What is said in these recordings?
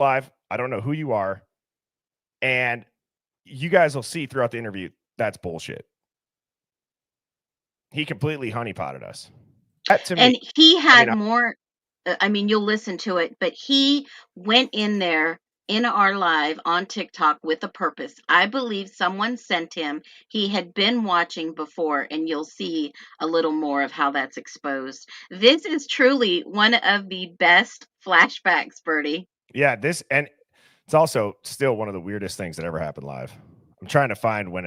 live. I don't know who you are. And you guys will see throughout the interview, that's bullshit. He completely honeypotted us. That to And me, he had more, you'll listen to it, but he went in there in our live on TikTok with a purpose. I believe someone sent him. He had been watching before, and you'll see a little more of how that's exposed. This is truly one of the best flashbacks, Birdie. Yeah, and it's also still one of the weirdest things that ever happened live. I'm trying to find when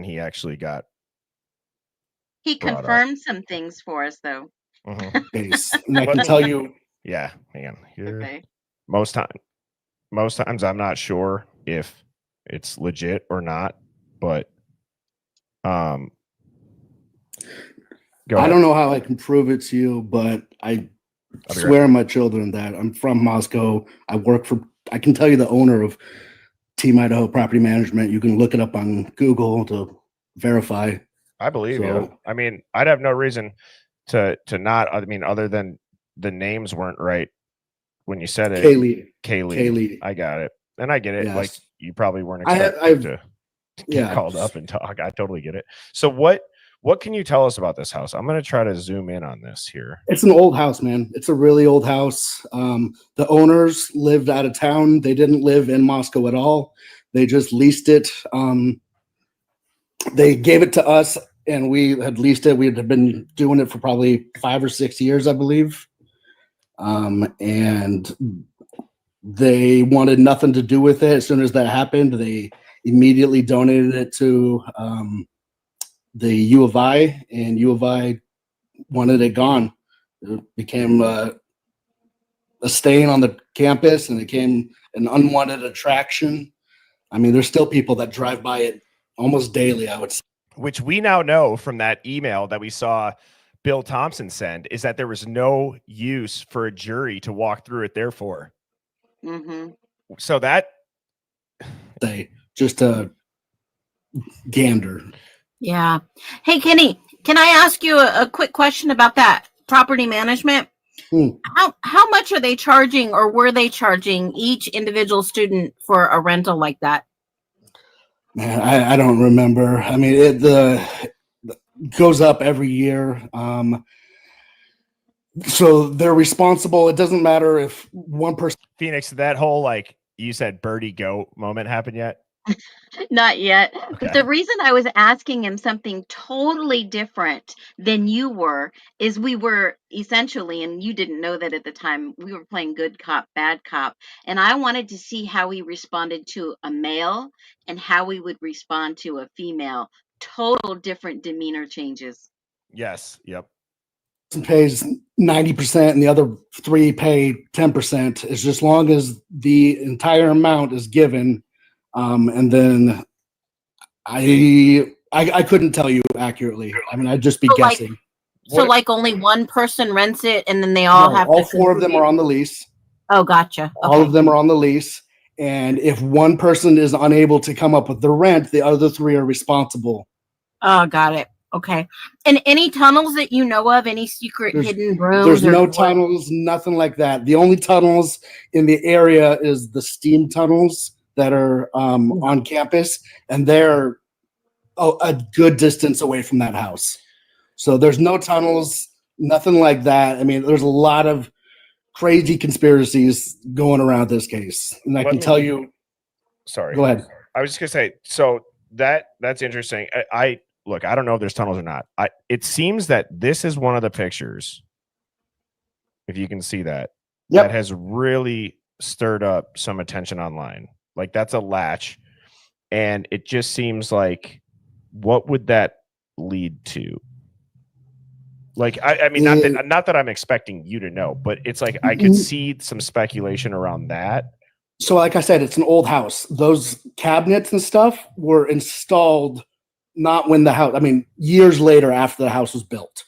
he actually got. He confirmed some things for us, though. And I can tell you. Yeah, hang on. Here. Okay. Most times I'm not sure if it's legit or not, but I don't know how I can prove it to you, but I swear on my children that I'm from Moscow. I can tell you the owner of Team Idaho Property Management. You can look it up on Google to verify. I believe you. I mean, I'd have no reason to not. I mean, other than the names weren't right when you said it. Kaylee. I got it, and I get it. Yes. Like you probably weren't expecting to get called up and talk. I totally get it. So what can you tell us about this house? I'm going to try to zoom in on this here. It's an old house, man. It's a really old house. The owners lived out of town. They didn't live in Moscow at all. They just leased it. They gave it to us, and we had leased it. We had been doing it for probably 5 or 6 years, I believe. And they wanted nothing to do with it. As soon as that happened, they immediately donated it to the U of I, and U of I wanted it gone. It became a stain on the campus, and it became an unwanted attraction. I mean, there's still people that drive by it almost daily, I would say. Which we now know from that email that we saw Bill Thompson send is that there was no use for a jury to walk through it, therefore. Mm-hmm. So that... Just a gander. Yeah. Hey, Kenny, can I ask you a quick question about that property management? How much are they charging, or were they charging each individual student for a rental like that? Man, I don't remember. I mean, it goes up every year. So they're responsible. It doesn't matter if one person. Phoneix, that whole, like you said, Birdie go moment happened yet? Not yet. Okay. But the reason I was asking him something totally different than you were is we were essentially, and you didn't know that at the time, we were playing good cop, bad cop. And I wanted to see how he responded to a male and how he would respond to a female. Total different demeanor changes. Yes. Yep. Pays 90% and the other 3 pay 10%. It's just long as the entire amount is given. And then I couldn't tell you accurately. I mean, I'd just be guessing. Like only one person rents it, and then they all have. All 4 of them are on the lease. Oh, gotcha. All of them are on the lease, and if one person is unable to come up with the rent, the other 3 are responsible. Oh, got it. Okay. And any tunnels that you know of? Any secret hidden rooms? There's no tunnels, nothing like that. The only tunnels in the area is the steam tunnels that are on campus, and they're a good distance away from that house. So there's no tunnels, nothing like that. I mean, there's a lot of crazy conspiracies going around this case, and I can tell you. Sorry. Go ahead. I was just gonna say, so that's interesting. Look, I don't know if there's tunnels or not. It seems that this is one of the pictures, if you can see that, that has really stirred up some attention online. Like, that's a latch, and it just seems like, what would that lead to? Like, I mean, not that I'm expecting you to know, but it's like I could see some speculation around that. So, like I said, it's an old house. Those cabinets and stuff were installed not when the house, I mean, years later after the house was built.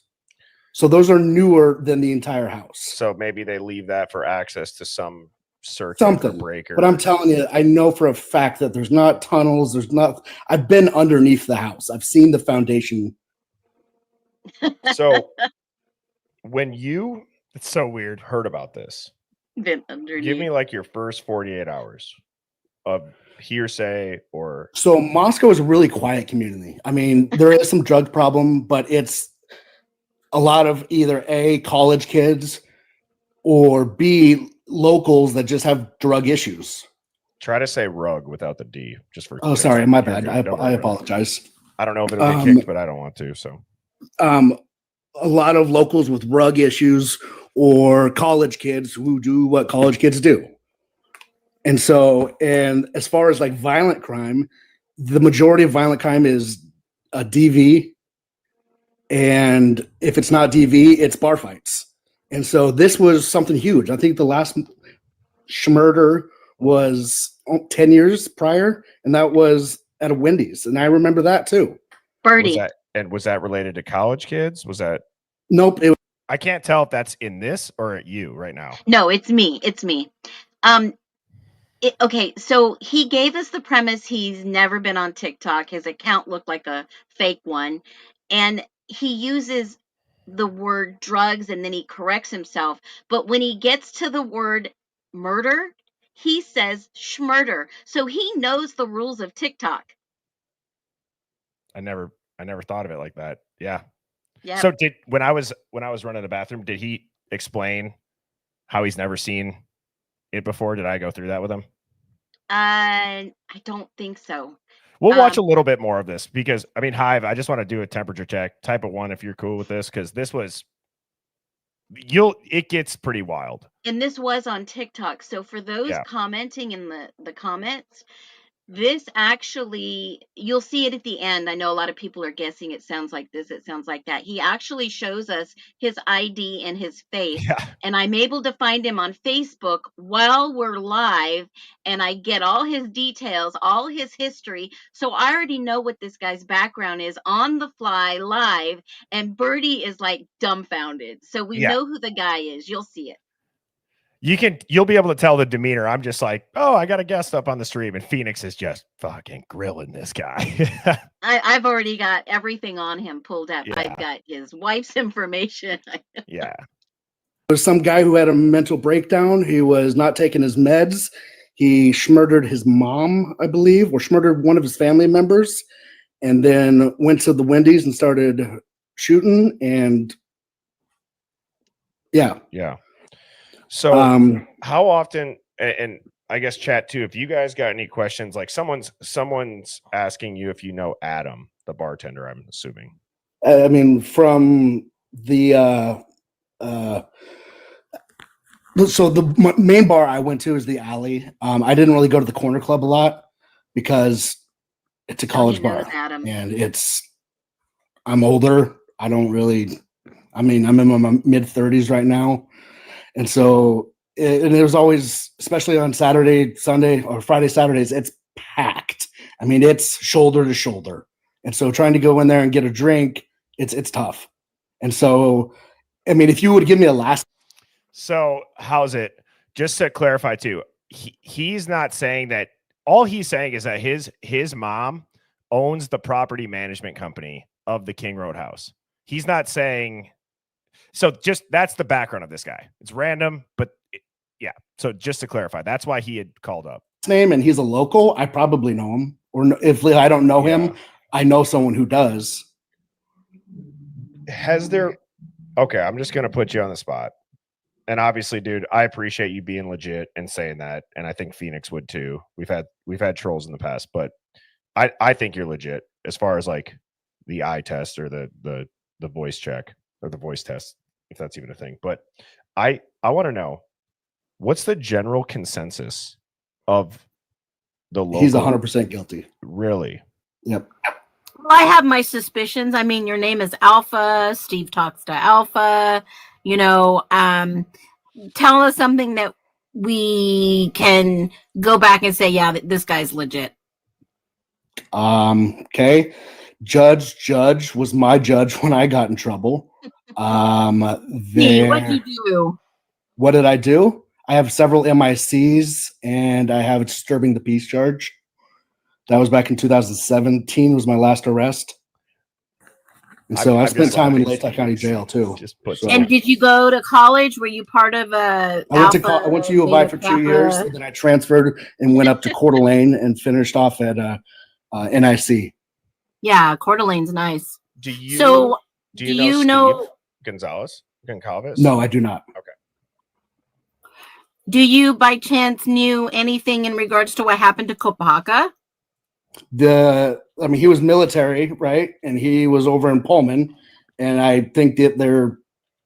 So those are newer than the entire house. So maybe they leave that for access to some circuit or breaker. But I'm telling you, I know for a fact that there's not tunnels. I've been underneath the house. I've seen the foundation. So when it's so weird, heard about this, been Give underneath. me like your first 48 hours of hearsay or. So Moscow is a really quiet community. I mean, there is some drug problem, but it's a lot of either A, college kids, or B, locals that just have drug issues. Try to say rug without the D, just for. Oh, sorry, my You're bad. good. Don't I worry. apologize. I don't know if it'll get kicked, but I don't want to. So, A lot of locals with drug issues or college kids who do what college kids do. And so, and as far as like violent crime, the majority of violent crime is a DV. And if it's not DV, it's bar fights. And so this was something huge. I think the last murder was 10 years prior, and that was at a Wendy's. And I remember that too. Birdie. Was that related to college kids? Was that? Nope. I can't tell if that's in this or at you right now. No, it's me. It's me. Okay, so he gave us the premise he's never been on TikTok. His account looked like a fake one. And he uses the word drugs and then he corrects himself. But when he gets to the word murder, he says schmurder. So he knows the rules of TikTok. I never thought of it like that. Yeah. Yeah. So when I was running the bathroom, did he explain how he's never seen it before? Did I go through that with him? I don't think so. We'll watch a little bit more of this because I mean, Hive, I just want to do a temperature check. Type of 1 if you're cool with this, because this was it gets pretty wild. And this was on TikTok. So for those commenting in the comments, this actually, you'll see it at the end. I know a lot of people are guessing it sounds like this, it sounds like that. He actually shows us his ID and his face. Yeah. And I'm able to find him on Facebook while we're live. And I get all his details, all his history. So I already know what this guy's background is on the fly live. And Birdie is like dumbfounded. So we know who the guy is. You'll see it. You'll be able to tell the demeanor. I'm just like, oh, I got a guest up on the stream, and Phoneix is just fucking grilling this guy. I've already got everything on him pulled up. Yeah. I've got his wife's information. Yeah. There's some guy who had a mental breakdown. He was not taking his meds. He schmurdered his mom, I believe, or schmurdered one of his family members, and then went to the Wendy's and started shooting. And yeah. So how often, and I guess chat too, if you guys got any questions, like someone's asking you if you know Adam, the bartender, I'm assuming. I mean, from the so the main bar I went to is the Alley. I didn't really go to the Corner Club a lot because it's a college bar, Adam. And I'm older. I'm in my mid 30s right now. And so, and it was always, especially on Saturday, Sunday, or Friday, Saturdays, it's packed. I mean, it's shoulder to shoulder. And so trying to go in there and get a drink, it's tough. And so, I mean, if you would give me a last. So how's it? Just to clarify too, he's not saying that. All he's saying is that his mom owns the property management company of the King Road house. He's not saying. So just that's the background of this guy. It's random, but yeah. So just to clarify, that's why he had called up. Name and he's a local. I probably know him, or if I don't know him, I know someone who does. Has there? Okay, I'm just gonna put you on the spot. And obviously, dude, I appreciate you being legit and saying that, and I think Phoneix would too. We've had trolls in the past, but I think you're legit as far as like the eye test or the voice check or the voice test, if that's even a thing. But I want to know, what's the general consensus of the local? He's 100% guilty. Really? Yep. Well, I have my suspicions. I mean, your name is Alpha. Steve talks to Alpha. You know, tell us something that we can go back and say, yeah, this guy's legit. Okay. Judge was my judge when I got in trouble. What'd you do? What did I do? I have several MICs and I have a disturbing the peace charge. That was back in 2017 was my last arrest. And so I I'm spent just time in laughing. Latah County Jail too. Just put So- And did you go to college? Were you part of a? I went to U of I for 2 years, and then I transferred and went up to Coeur d'Alene and finished off at NIC. Yeah, Coeur d'Alene's nice. Do you So, do do you you know know? Steve Goncalves? No, I do not. Do you, by chance, knew anything in regards to what happened to Kopaka? He was military, right? And he was over in Pullman. And I think that they're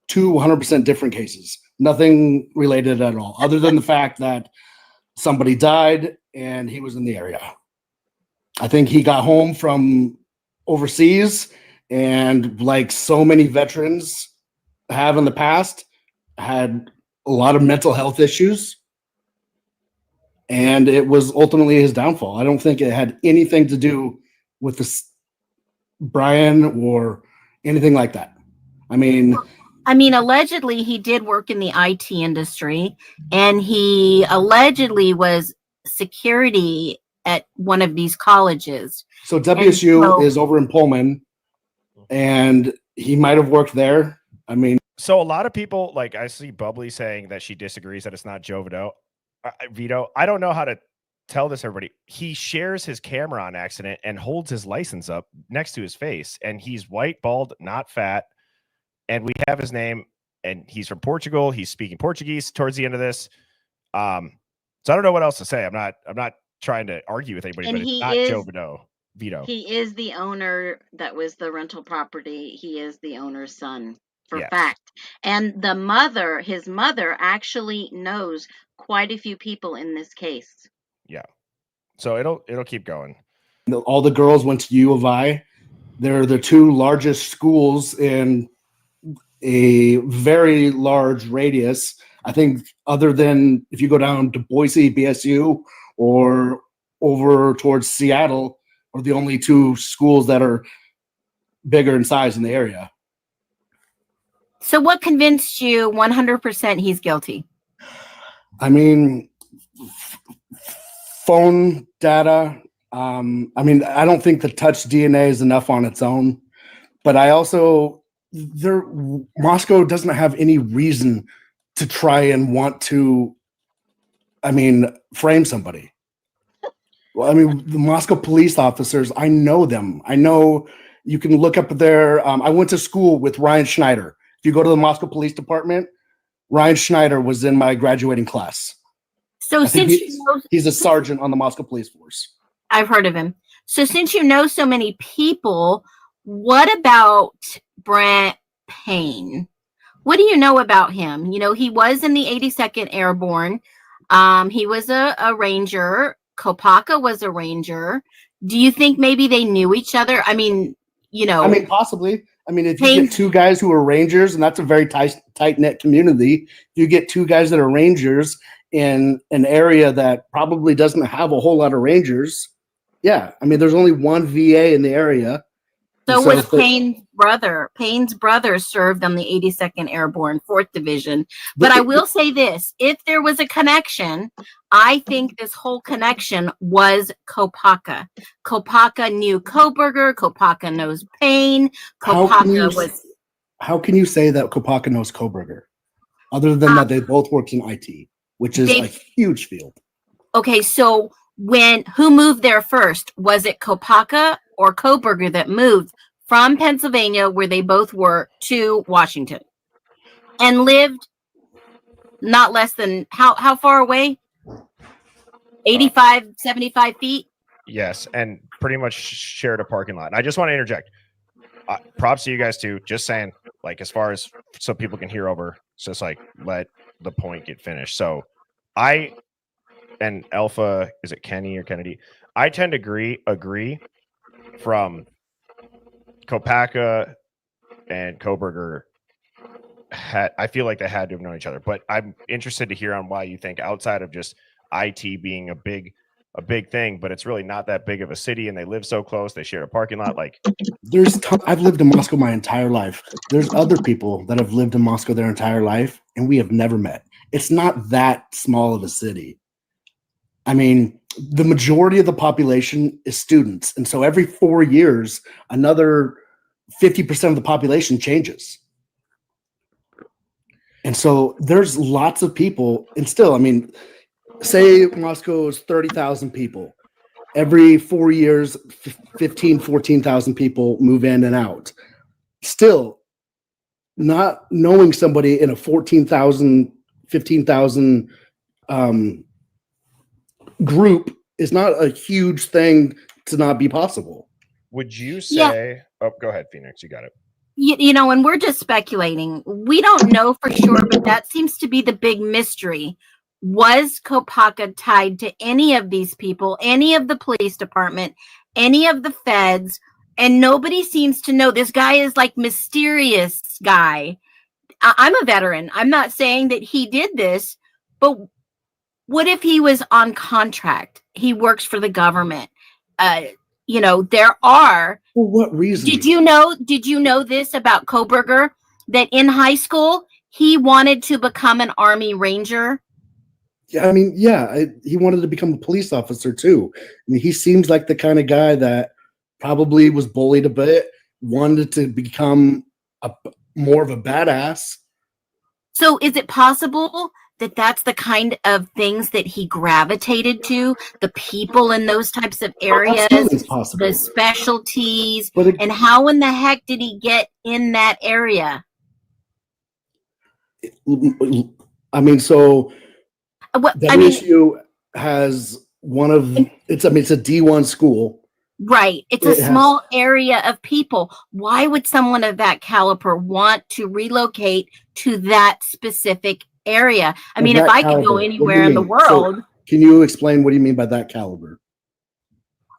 200% different cases. Nothing related at all, other than the fact that somebody died and he was in the area. I think he got home from overseas, and like so many veterans have in the past, had a lot of mental health issues, and it was ultimately his downfall. I don't think it had anything to do with this Brian or anything like that. I mean, Allegedly, he did work in the IT industry, and he allegedly was security at one of these colleges. so WSU is over in Pullman, and he might have worked there. I mean, So a lot of people, like I see Bubbly saying that she disagrees that it's not Joe Vito. I don't know how to tell this, everybody. He shares his camera on accident and holds his license up next to his face, and he's white, bald, not fat. And we have his name, and he's from Portugal. He's speaking Portuguese towards the end of this. So I don't know what else to say. I'm not trying to argue with anybody, And but it's he not is- Joe Vito. He is the owner that was the rental property. He is the owner's son, for Yes. fact. And his mother actually knows quite a few people in this case. So it'll keep going. all the girls went to U of I. They're the two largest schools in a very large radius. I think other than if you go down to Boise, BSU, or over towards Seattle, are the only two schools that are bigger in size in the area. So, what convinced you 100% he's guilty? I mean, phone data. I don't think the touch DNA is enough on its own, but I also Moscow doesn't have any reason to try and want to, frame somebody. Well, the Moscow police officers, I know them. I know you can look up their, I went to school with Ryan Schneider. If you go to the Moscow Police Department, Ryan Schneider was in my graduating class. So He's a sergeant on the Moscow Police Force. I've heard of him. So since you know so many people, what about Brent Payne? What do you know about him? You know, he was in the 82nd Airborne. He was a Ranger. Kopaka was a Ranger. Do you think maybe they knew each other? Possibly. If you get two guys who are Rangers, and that's a very tight-knit community, you get two guys that are Rangers in an area that probably doesn't have a whole lot of Rangers. Yeah, there's only one VA in the area. So was Payne's brother. Payne's brother served on the 82nd Airborne, 4th Division. But I will say this, if there was a connection, I think this whole connection was Kopaka. Kopaka knew Koberger. Kopaka knows Payne. How can you say that Kopaka knows Koberger? Other than that they both worked in IT, which is a huge field. Okay, so who moved there first? Was it Kopaka or Koberger that moved from Pennsylvania, where they both were, to Washington and lived not less than how far away? 85, 75 feet? Yes, and pretty much shared a parking lot. And I just want to interject. Props to you guys too. Just saying, like, as far as so people can hear over, just like let the point get finished. So and Alpha, is it Kenny or Kennedy? I tend to agree from Kopaka and Koberger. I feel like they had to have known each other, but I'm interested to hear on why you think, outside of just IT being a big thing, but it's really not that big of a city, and they live so close. They share a parking lot. Like, I've lived in Moscow my entire life. There's other people that have lived in Moscow their entire life, and we have never met. It's not that small of a city. The majority of the population is students. And so every 4 years, another 50% of the population changes. And so there's lots of people, and still, I mean, say Moscow is 30,000 people. Every 4 years, 14,000 people move in and out. Still, not knowing somebody in a 14,000, 15,000 group is not a huge thing to not be possible. Would you say, oh, go ahead, Phoneix, you got it. You know, and we're just speculating. We don't know for sure, but that seems to be the big mystery. Was Kopaka tied to any of these people, any of the police department, any of the feds? And nobody seems to know. This guy is like mysterious guy. I'm a veteran. I'm not saying that he did this, but what if he was on contract? He works for the government. You know, there are. For what reason? Did you know this about Koberger? That in high school, he wanted to become an Army Ranger? Yeah, I mean, he wanted to become a police officer too. I mean, he seems like the kind of guy that probably was bullied a bit, wanted to become more of a badass. So is it possible that that's the kind of things that he gravitated to, the people in those types of areas, the specialties, and how in the heck did he get in that area? I mean, so WSU has it's a D1 school. Right. It's a small area of people. Why would someone of that caliber want to relocate to that specific area? I mean, if I could go anywhere in the world. So, can you explain what do you mean by that caliber?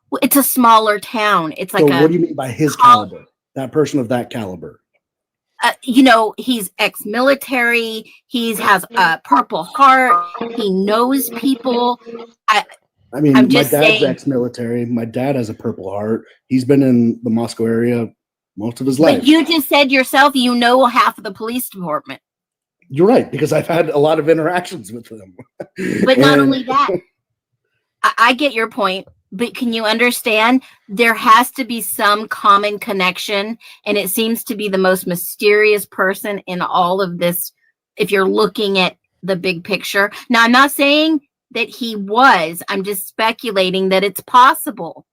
Well, it's a smaller town. It's like what do you mean by his caliber? That person of that caliber? You know, he's ex-military. He has a Purple Heart. He knows people. I mean, my dad's ex-military. My dad has a Purple Heart. He's been in the Moscow area most of his life. But you just said yourself, you know, half of the police department. You're right, because I've had a lot of interactions with them. But not only that, I get your point. But can you understand? There has to be some common connection, and it seems to be the most mysterious person in all of this. If you're looking at the big picture, now I'm not saying that he was. I'm just speculating that it's possible.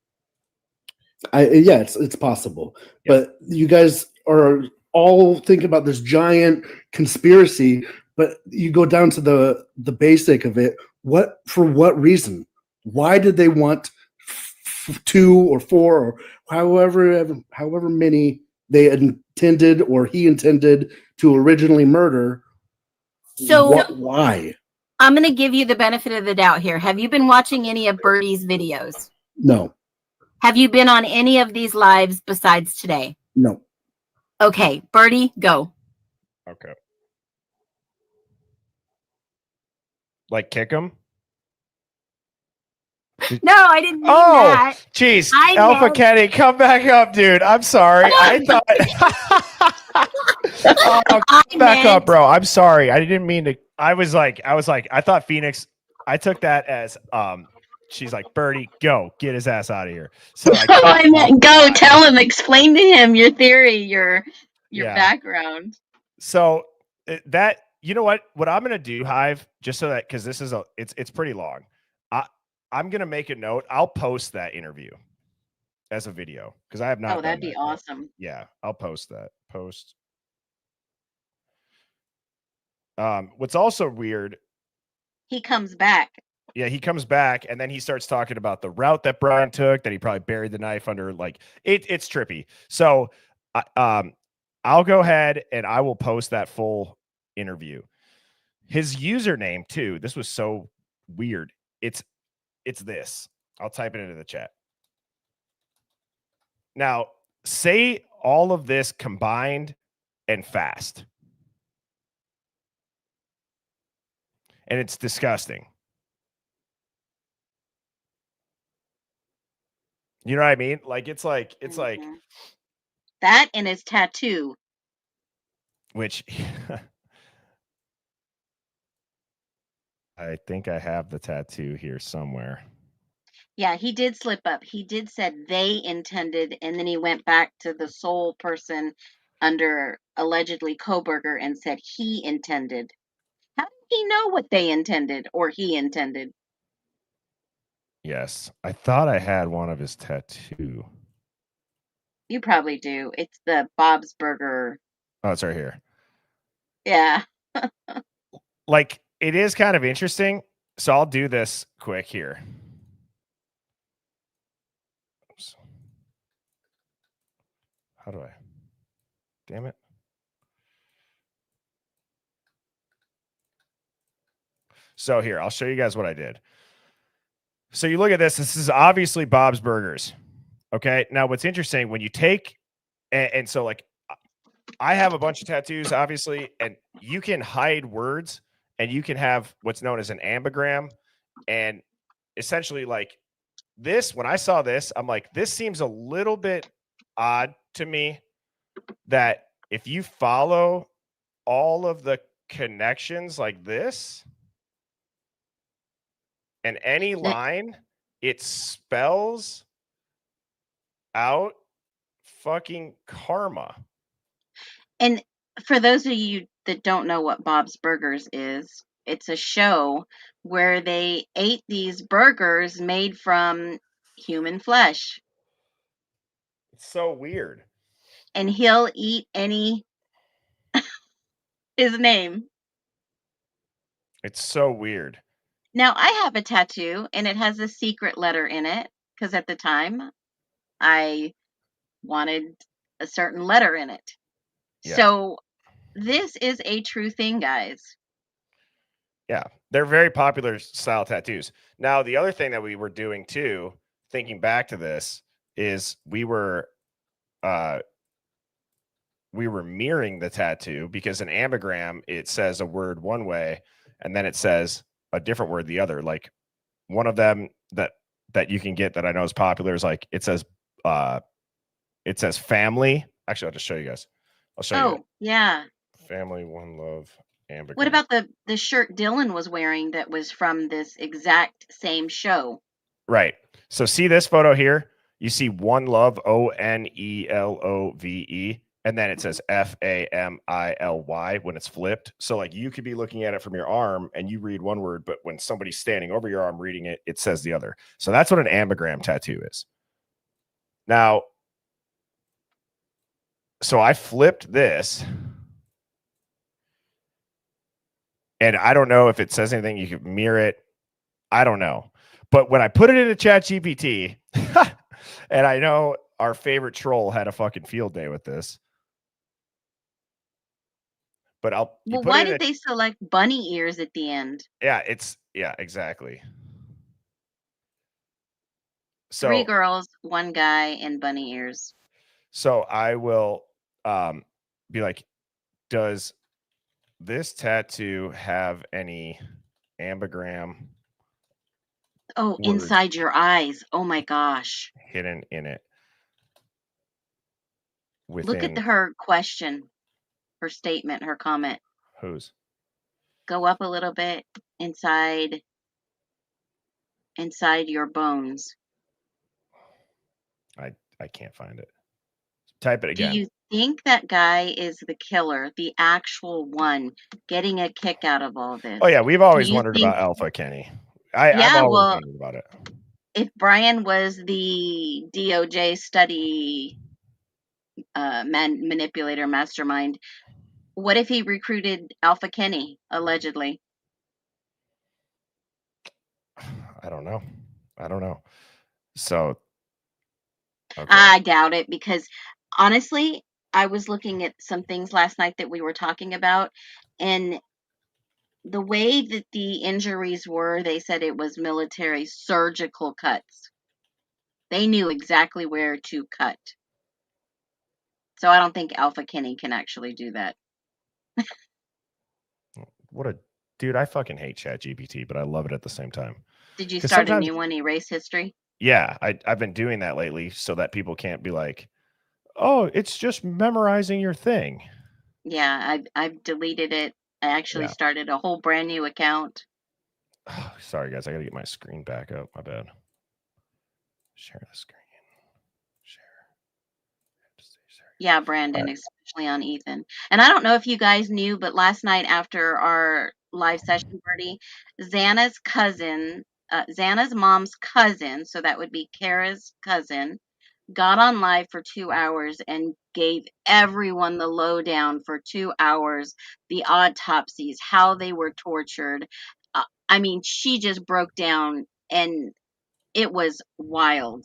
It's possible. Yeah. But you guys are all thinking about this giant conspiracy, but you go down to the basic of it. For what reason? Why did they want 2 or 4 or however many they intended or he intended to originally murder? So why? I'm going to give you the benefit of the doubt here. Have you been watching any of Birdie's videos? No. Have you been on any of these lives besides today? No. Okay, Birdie, go. Okay. Like kick him? No, I didn't mean that. Jeez, Alpha Kenny, come back up, dude. I'm sorry. I thought. Back up, bro. I'm sorry. I didn't mean to. I thought Phoneix. I took that as she's like, Birdie, go get his ass out of here. So I meant go tell him, explain to him your theory, your background. So that, you know what I'm gonna do, Hive, just so that, because this is it's pretty long. I'm gonna make a note. I'll post that interview as a video because I have not. Oh, that'd be awesome. Yeah, I'll post that. What's also weird, he comes back. Yeah, he comes back and then he starts talking about the route that Brian took, that he probably buried the knife under, like it's trippy. So I'll go ahead and I will post that full interview. His username too, this was so weird. It's this. I'll type it into the chat. Now, say all of this combined and fast. And it's disgusting. You know what I mean? Like it's like that and his tattoo. Which I think I have the tattoo here somewhere. Yeah, he did slip up. He did said they intended, and then he went back to the sole person under allegedly Koberger and said he intended. How did he know what they intended or he intended? Yes. I thought I had one of his tattoo. You probably do. It's the Bob's Burger. Oh, it's right here. Yeah. Like, it is kind of interesting. So I'll do this quick here. Oops. How do I? Damn it. So here, I'll show you guys what I did. So you look at this. This is obviously Bob's Burgers. Okay. Now, what's interesting when you take, and so like, I have a bunch of tattoos, obviously, and you can hide words and you can have what's known as an ambigram. And essentially, like this, when I saw this, I'm like, this seems a little bit odd to me that if you follow all of the connections like this and any line, it spells out fucking karma. And for those of you that don't know what Bob's Burgers is, it's a show where they ate these burgers made from human flesh. It's so weird. And he'll eat any his name. It's so weird. Now I have a tattoo and it has a secret letter in it because at the time I wanted a certain letter in it. Yeah. So this is a true thing, guys. Yeah, they're very popular style tattoos. Now, the other thing that we were doing too, thinking back to this, is we were mirroring the tattoo because an ambigram, it says a word one way and then it says a different word the other. Like one of them that you can get that I know is popular is like it says family. Actually, I'll just show you guys. I'll show you. Oh, yeah. Family, one love, ambigram. What about the shirt Dylan was wearing that was from this exact same show? Right. So see this photo here? You see one love, ONELOVE, and then it says FAMILY when it's flipped. So like you could be looking at it from your arm and you read one word, but when somebody's standing over your arm reading it, it says the other. So that's what an ambigram tattoo is. Now, so I flipped this. And I don't know if it says anything. You can mirror it. I don't know. But when I put it into ChatGPT, and I know our favorite troll had a fucking field day with this. But why did they select bunny ears at the end? Yeah, exactly. So 3 girls, 1 guy, and bunny ears. So I will be like, does this tattoo have any ambigram? Oh, words inside your eyes. Oh my gosh. hidden in it? Look at her question, her statement, her comment. Whose? Go up a little bit inside your bones. I can't find it. Type it again. Do you think that guy is the killer, the actual one, getting a kick out of all this? Oh yeah, we've always wondered about Alpha Kenny. I've always wondered about it. If Brian was the DOJ study manipulator mastermind, what if he recruited Alpha Kenny, allegedly? I don't know. So okay. I doubt it because honestly, I was looking at some things last night that we were talking about, and the way that the injuries were, they said it was military surgical cuts. They knew exactly where to cut. So I don't think Alpha Kenny can actually do that. What a dude. I fucking hate ChatGPT, but I love it at the same time. Did you start a new one, Erase History? Yeah, I've been doing that lately so that people can't be like, oh, it's just memorizing your thing. Yeah, I've deleted it. I actually started a whole brand new account. Oh, sorry, guys. I got to get my screen back up. My bad. Share the screen. Share. Yeah, Brandon, especially on Ethan. And I don't know if you guys knew, but last night after our live session party, Xana's cousin, Xana's mom's cousin, so that would be Kara's cousin, got on live for 2 hours and gave everyone the lowdown for 2 hours, the autopsies, how they were tortured. I mean, she just broke down and it was wild.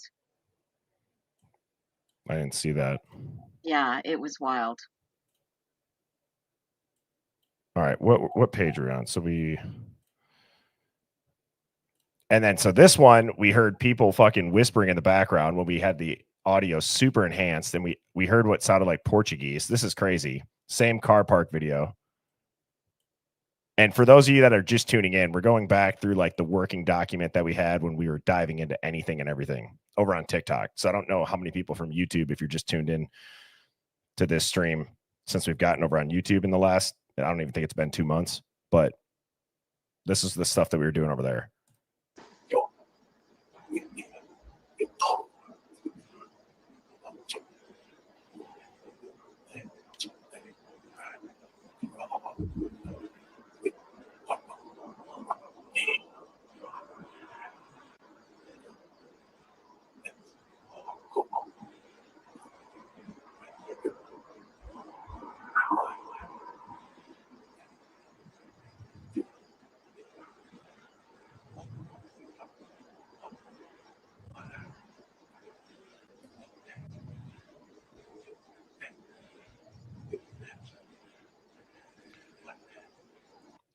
I didn't see that. Yeah, it was wild. All right, what page are we on? So this one, we heard people fucking whispering in the background when we had the audio super enhanced, and we heard what sounded like Portuguese. This is crazy. Same car park video. And for those of you that are just tuning in, we're going back through like the working document that we had when we were diving into anything and everything over on TikTok. So I don't know how many people from YouTube, if you're just tuned in to this stream, since we've gotten over on YouTube in the last, I don't even think it's been 2 months, but this is the stuff that we were doing over there.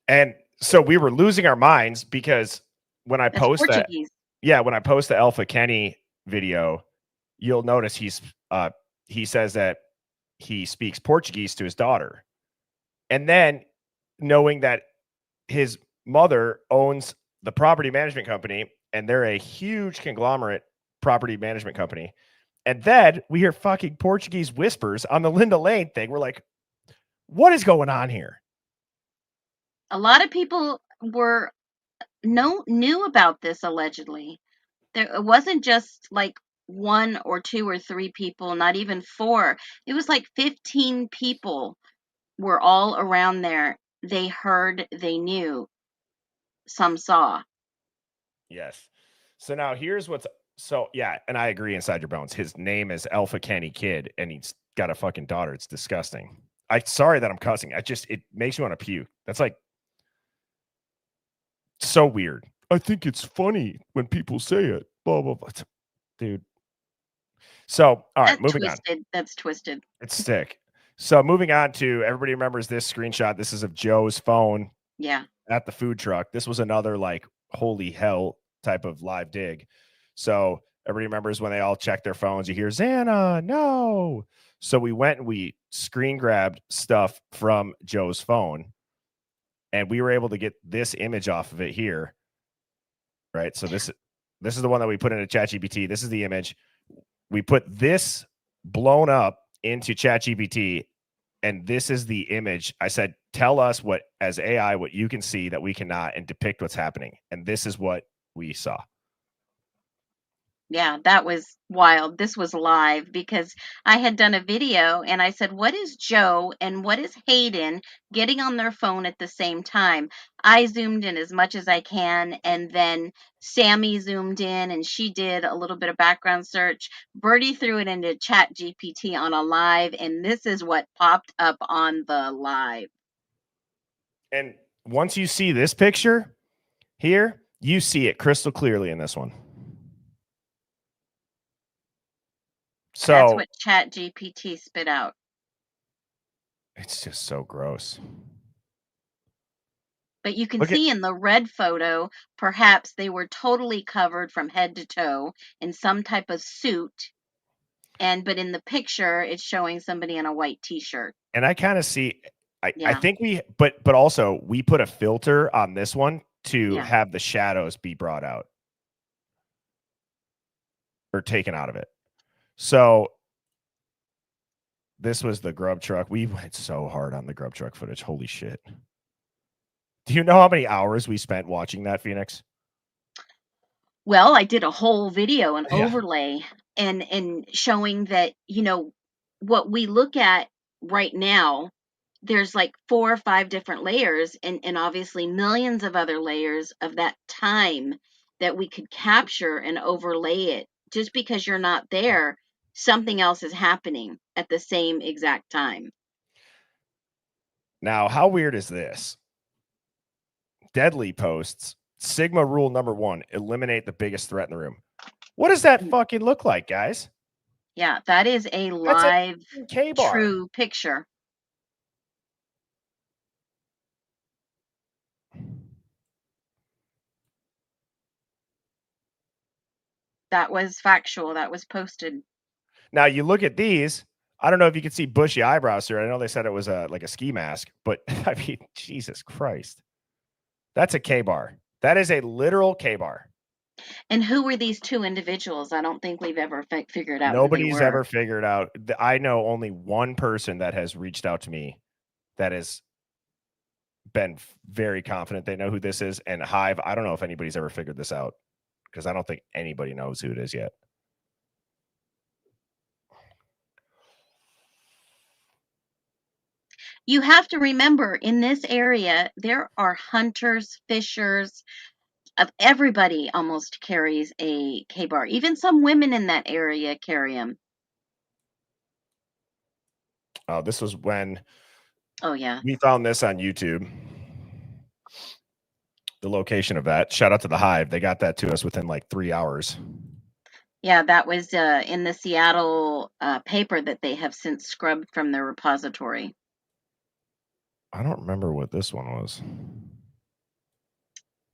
And so we were losing our minds because when I post that, when I post the Alpha Kenny video, you'll notice he says that he speaks Portuguese to his daughter. And then knowing that his mother owns the property management company and they're a huge conglomerate property management company. And then we hear fucking Portuguese whispers on the Linda Lane thing. We're like, what is going on here? A lot of people knew about this allegedly. It wasn't just like 1 or 2 or 3 people, not even 4. It was like 15 people were all around there. They heard, they knew, some saw. Yes. So now here's what's and I agree inside your bones. His name is Alpha Kenny Kid, and he's got a fucking daughter. It's disgusting. Sorry that I'm cussing. It makes me want to puke. That's like so weird. I think it's funny when people say it. Blah, blah, blah. Dude. So, all right, moving on. That's twisted. It's sick. So moving on to, everybody remembers this screenshot. This is of Joe's phone. Yeah. At the food truck. This was another like holy hell type of live dig. So everybody remembers when they all check their phones, you hear Xana, no. So we went and we screen grabbed stuff from Joe's phone, and we were able to get this image off of it here. Right. So this is the one that we put into ChatGPT. This is the image. We put this blown up into ChatGPT, and this is the image. I said, tell us what, as AI, what you can see that we cannot, and depict what's happening. And this is what we saw. Yeah, that was wild. This was live because I had done a video and I said, what is Joe and what is Hayden getting on their phone at the same time? I zoomed in as much as I can, and then Sammy zoomed in and she did a little bit of background search. Birdie threw it into ChatGPT on a live, and this is what popped up on the live. And once you see this picture here, you see it crystal clearly in this one. So that's what ChatGPT spit out. It's just so gross. But you can see in the red photo, perhaps they were totally covered from head to toe in some type of suit. But in the picture, it's showing somebody in a white t-shirt. And I kind of see, I think but also we put a filter on this one to have the shadows be brought out or taken out of it. So this was the Grub truck. We went so hard on the Grub truck footage. Holy shit. Do you know how many hours we spent watching that, Phoneix? Well, I did a whole video, an Yeah. overlay, and showing that, what we look at right now, there's like 4 or 5 different layers and obviously millions of other layers of that time that we could capture and overlay it. Just because you're not there, something else is happening at the same exact time. Now, how weird is this? Deadly posts, Sigma rule number 1, eliminate the biggest threat in the room. What does that fucking look like, guys? Yeah, that is a That's a live, K-bar. true picture. That was factual. That was posted. Now you look at these. I don't know if you can see bushy eyebrows here. I know they said it was like a ski mask, but I mean, Jesus Christ, that's a K-bar. That is a literal K-bar. And who were these 2 individuals? I don't think we've ever figured out Nobody's who they were. ever figured out. I know only one person that has reached out to me that has been very confident they know who this is. And Hive, I don't know if anybody's ever figured this out because I don't think anybody knows who it is yet. You have to remember, in this area, there are hunters, fishers, everybody almost carries a K-bar. Even some women in that area carry them. Oh, this was when yeah, we found this on YouTube. The location of that. Shout out to the Hive. They got that to us within like 3 hours. Yeah, that was in the Seattle paper that they have since scrubbed from their repository. I don't remember what this one was.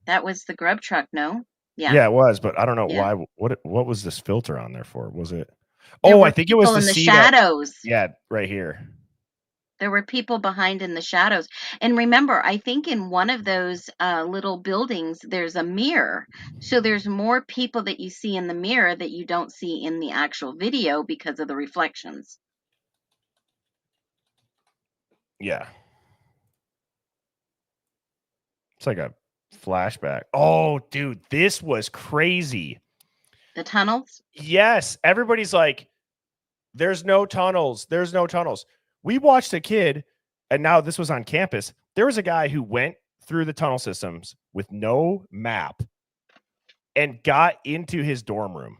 That was the Grub truck, no? Yeah, it was, but I don't know Yeah. why. What was this filter on there for? Was it? There Oh, were I think it was people to in the see that. shadows. Yeah, right here. There were people behind in the shadows. And remember, I think in one of those little buildings, there's a mirror. So there's more people that you see in the mirror that you don't see in the actual video because of the reflections. Yeah. It's like a flashback. Oh, dude, this was crazy. The tunnels? Yes. Everybody's like, there's no tunnels. There's no tunnels. We watched a kid, and now this was on campus. There was a guy who went through the tunnel systems with no map and got into his dorm room.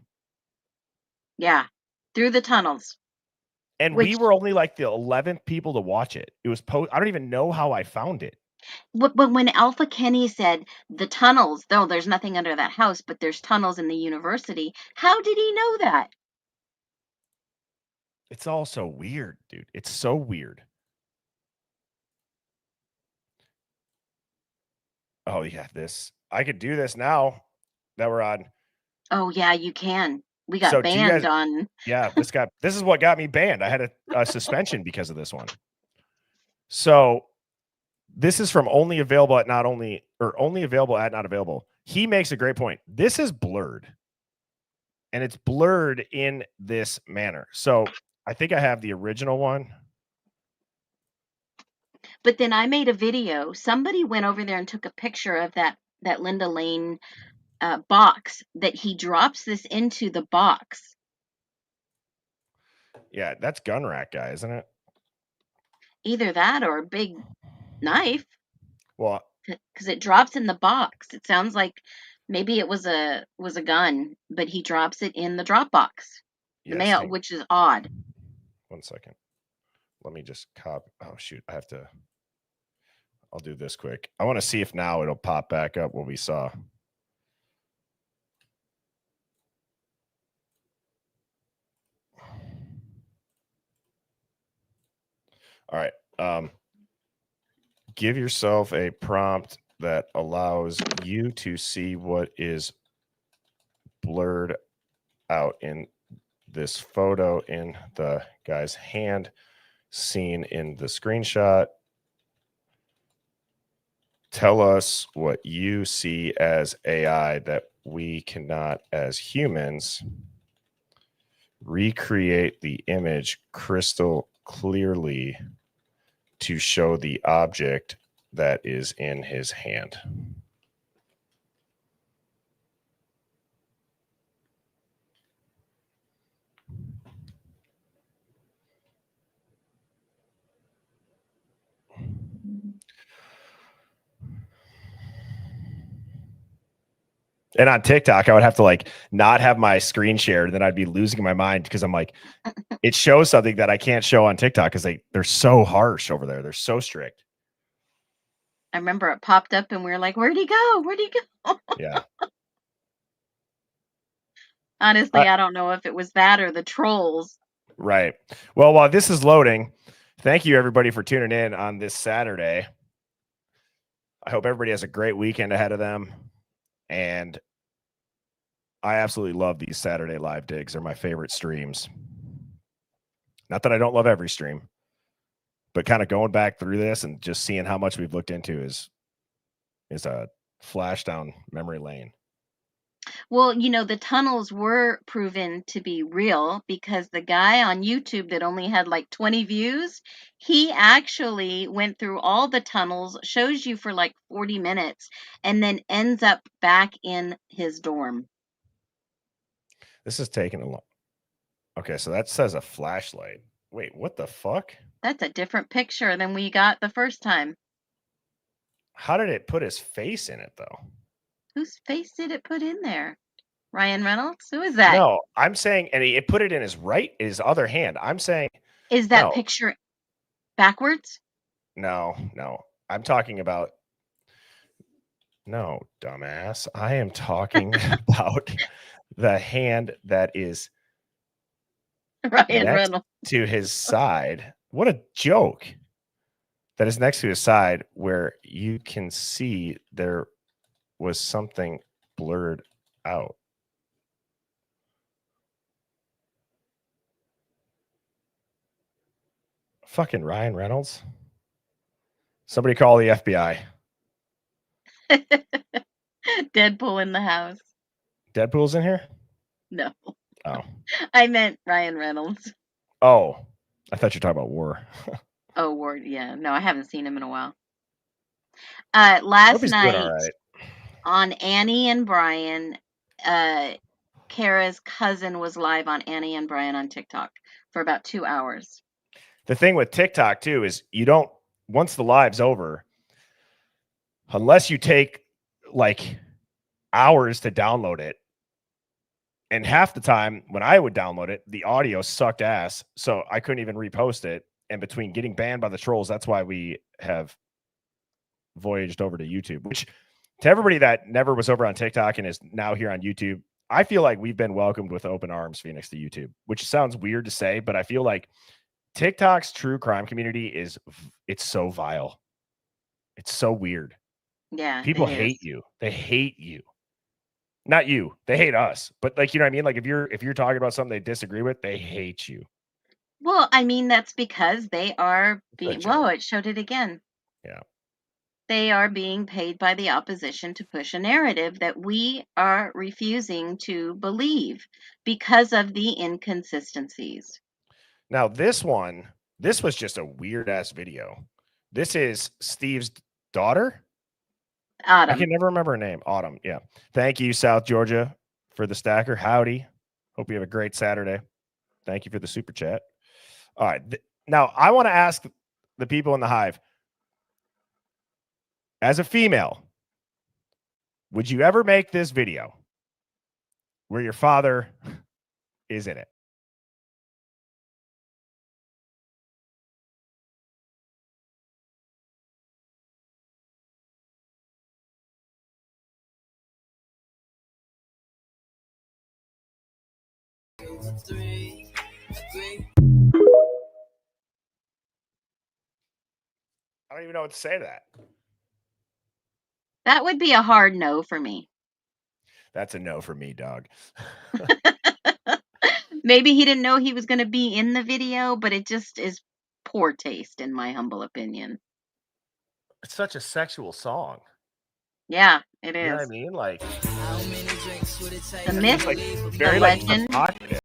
Yeah, through the tunnels. And we were only like the 11th people to watch it. It was I don't even know how I found it. But when Alpha Kenny said the tunnels, though there's nothing under that house, but there's tunnels in the university, how did he know that? It's all so weird, dude. It's so weird. Oh, yeah, this. I could do this now that we're on. Oh, yeah, you can. We got banned on. Yeah, this is what got me banned. I had a suspension because of this one. So this is from only available at not available. He makes a great point. This is blurred. And it's blurred in this manner. So I think I have the original one. But then I made a video. Somebody went over there and took a picture of that Linda Lane box that he drops this into the box. Yeah, that's gun rack guy, isn't it? Either that or a big knife. Well, because it drops in the box. It sounds like maybe it was a gun, but he drops it in the drop box, the mail, which is odd. 1 second. Let me just copy. Oh shoot, I'll do this quick. I want to see if now it'll pop back up what we saw. All right. Give yourself a prompt that allows you to see what is blurred out in this photo in the guy's hand seen in the screenshot. Tell us what you see as AI that we cannot, as humans, recreate the image crystal clearly to show the object that is in his hand. And on TikTok, I would have to like not have my screen shared, then I'd be losing my mind because I'm like, it shows something that I can't show on TikTok because they're so harsh over there. They're so strict. I remember it popped up and we were like, where'd he go? Where'd he go? Yeah. Honestly, I don't know if it was that or the trolls. Right. Well, while this is loading, thank you everybody for tuning in on this Saturday. I hope everybody has a great weekend ahead of them. And I absolutely love these Saturday live digs. They're my favorite streams. Not that I don't love every stream, but kind of going back through this and just seeing how much we've looked into is a flash down memory lane. Well, you know, the tunnels were proven to be real because the guy on YouTube that only had like 20 views, he actually went through all the tunnels, shows you for like 40 minutes, and then ends up back in his dorm. This is taking a long. Okay, so that says a flashlight. Wait, what the fuck? That's a different picture than we got the first time. How did it put his face in it, though? Whose face did it put in there? Ryan Reynolds? Who is that? No, I'm saying, and it put it in his other hand. I'm saying, is that no. Picture backwards? No. I'm talking about. No, dumbass. I am talking about the hand that is Ryan Reynolds to his side. What a joke. That is next to his side where you can see there was something blurred out. Fucking Ryan Reynolds. Somebody call the FBI. Deadpool in the house. Deadpool's in here? No. Oh. I meant Ryan Reynolds. Oh. I thought you were talking about War. Oh, Ward. Yeah. No, I haven't seen him in a while. Last night on Annie and Brian, Kara's cousin was live on Annie and Brian on TikTok for about 2 hours. The thing with TikTok too is once the live's over, unless you take like hours to download it, and half the time when I would download it, the audio sucked ass, so I couldn't even repost it. And between getting banned by the trolls, that's why we have voyaged over to YouTube, which to everybody that never was over on TikTok and is now here on YouTube, I feel like we've been welcomed with open arms, Phoneix, to YouTube, which sounds weird to say, but I feel like TikTok's true crime community it's so vile. It's so weird. Yeah. People hate you. They hate you. Not you. They hate us. But like, you know what I mean? Like if you're talking about something they disagree with, they hate you. Well, I mean, that's because they are being, whoa, it showed it again. Yeah. They are being paid by the opposition to push a narrative that we are refusing to believe because of the inconsistencies. Now, this was just a weird ass video. This is Steve's daughter. Autumn. I can never remember her name. Autumn. Yeah. Thank you, South Georgia, for the stacker. Howdy. Hope you have a great Saturday. Thank you for the super chat. All right. Now, I want to ask the people in the hive, as a female, would you ever make this video where your father is in it? I don't even know what to say to that. That would be a hard no for me. That's a no for me, dog. Maybe he didn't know he was going to be in the video, but it just is poor taste, in my humble opinion. It's such a sexual song. Yeah, it is. You know what I mean? Like the myth, like very the legend. Like,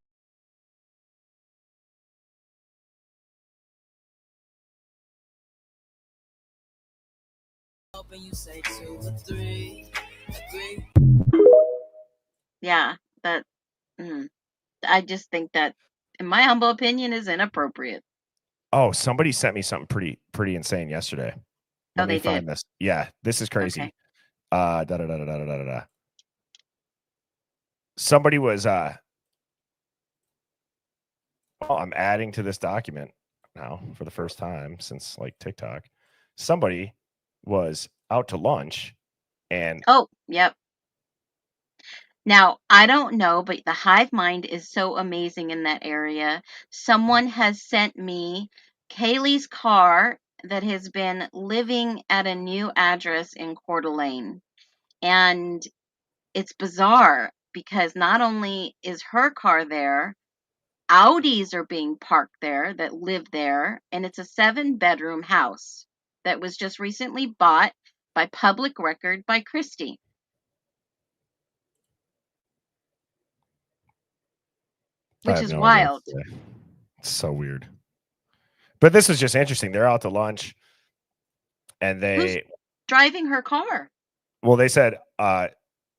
yeah, that. I just think that, in my humble opinion, is inappropriate. Oh, somebody sent me something pretty insane yesterday. Let me they find did. this. Yeah, this is crazy. Okay. Somebody was I'm adding to this document now for the first time since like TikTok. Somebody was out to lunch and Oh, yep. Now, I don't know, but the hive mind is so amazing in that area. Someone has sent me Kaylee's car that has been living at a new address in Coeur d'Alene. And it's bizarre because not only is her car there, Audis are being parked there that live there, and it's a 7-bedroom house that was just recently bought by public record by Christie. Which is wild. It's so weird. But this is just interesting. They're out to lunch and Who's driving her car? Well, they said,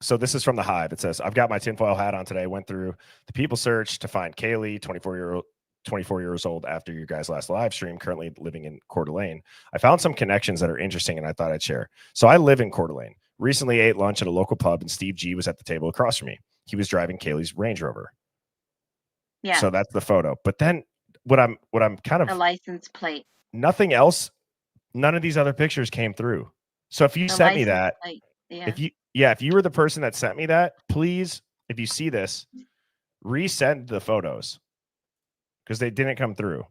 so this is from the Hive. It says, I've got my tinfoil hat on today. Went through the people search to find Kaylee, 24 years old after your guys' last live stream, currently living in Coeur d'Alene. I found some connections that are interesting and I thought I'd share. So I live in Coeur d'Alene. Recently ate lunch at a local pub and Steve G was at the table across from me. He was driving Kaylee's Range Rover. Yeah. So that's the photo. But then what I'm kind of a license plate. Nothing else. None of these other pictures came through. So if you sent me that, plate. Yeah. if you were the person that sent me that, please, if you see this, resend the photos because they didn't come through.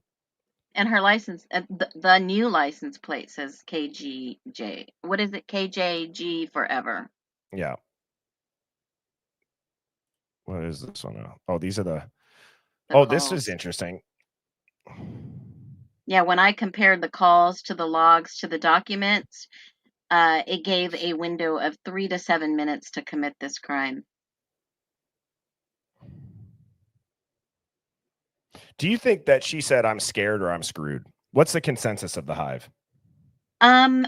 And her license, the new license plate says KGJ. What is it? KJG forever. Yeah. What is this one now? Oh, these are the calls. This is interesting. Yeah, when I compared the calls to the logs to the documents, it gave a window of 3 to 7 minutes to commit this crime. Do you think that she said, I'm scared or I'm screwed? What's the consensus of the Hive? I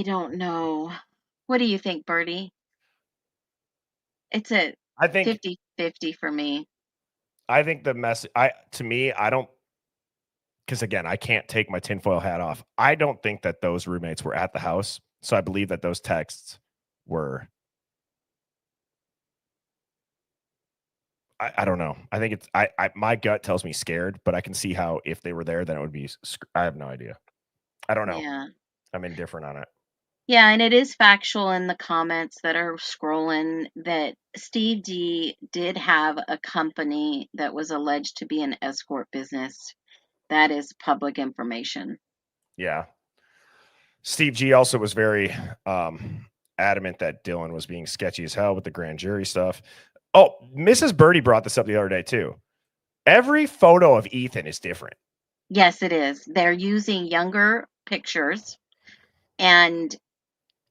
don't know. What do you think, Birdie? It's a 50-50 for me. I think the message, to me, I don't, because again, I can't take my tinfoil hat off. I don't think that those roommates were at the house. So I believe that those texts were, I don't know. I think it's, my gut tells me scared, but I can see how if they were there, then it would be, I have no idea. I don't know. Yeah. I'm indifferent on it. Yeah, and it is factual in the comments that are scrolling that Steve D did have a company that was alleged to be an escort business. That is public information. Yeah. Steve G also was very adamant that Dylan was being sketchy as hell with the grand jury stuff. Oh, Mrs. Birdie brought this up the other day too. Every photo of Ethan is different. Yes, it is. They're using younger pictures, and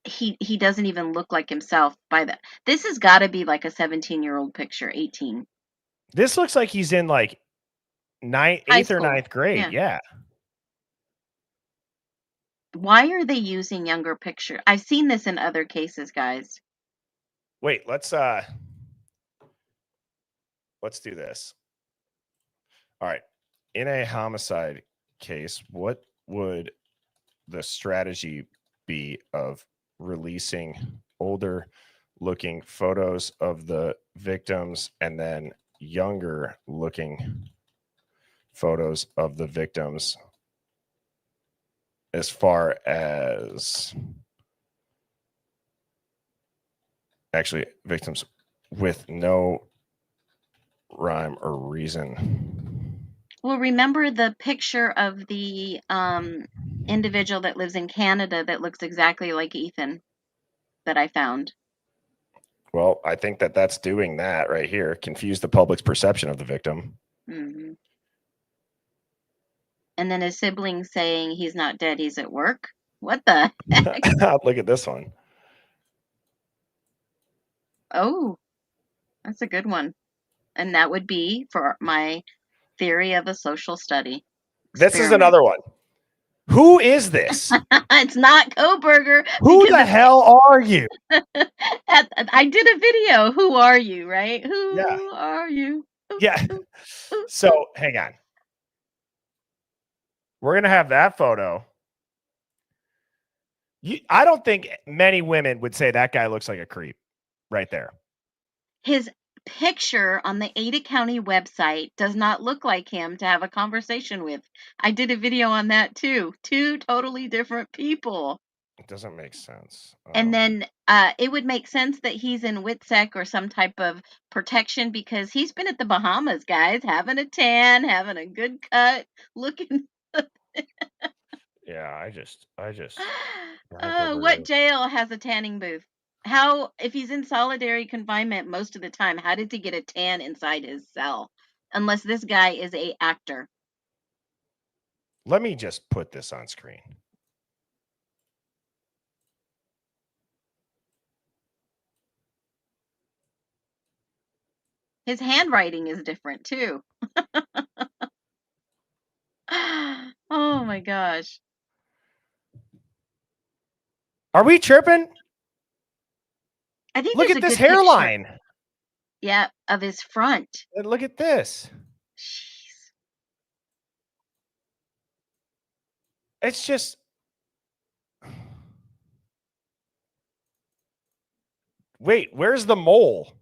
he doesn't even look like himself by that. This has got to be like a 17-year-old picture, 18. This looks like he's in like 8th or 9th grade. Yeah. Why are they using younger picture? I've seen this in other cases, guys. Wait, let's do this. All right. In a homicide case, what would the strategy be of releasing older looking photos of the victims and then younger looking photos of the victims as far as actually victims with no rhyme or reason? Well, remember the picture of the individual that lives in Canada that looks exactly like Ethan that I found? Well, I think that that's doing that right here. Confuse the public's perception of the victim. Mm-hmm. And then his sibling saying he's not dead, he's at work. What the heck? Look at this one. Oh, that's a good one. And that would be for my theory of a social study. This is another one. Who is this? It's not Koberger. Who the hell are you? I did a video. Who are you, right? Who are you? Yeah. So hang on. We're going to have that photo. I don't think many women would say that guy looks like a creep right there. His picture on the Ada County website does not look like him to have a conversation with. I did a video on that too. Two totally different people. It doesn't make sense. And then it would make sense that he's in WITSEC or some type of protection because he's been at the Bahamas, guys, having a tan, having a good cut, looking. Yeah, I just. What jail has a tanning booth? How, if he's in solitary confinement most of the time, how did he get a tan inside his cell? Unless this guy is a actor. Let me just put this on screen. His handwriting is different too. Oh my gosh. Are we tripping? I think Look there's at a this good picture. hairline. Yeah, of his front. And look at this. Jeez. It's just. Wait, where's the mole?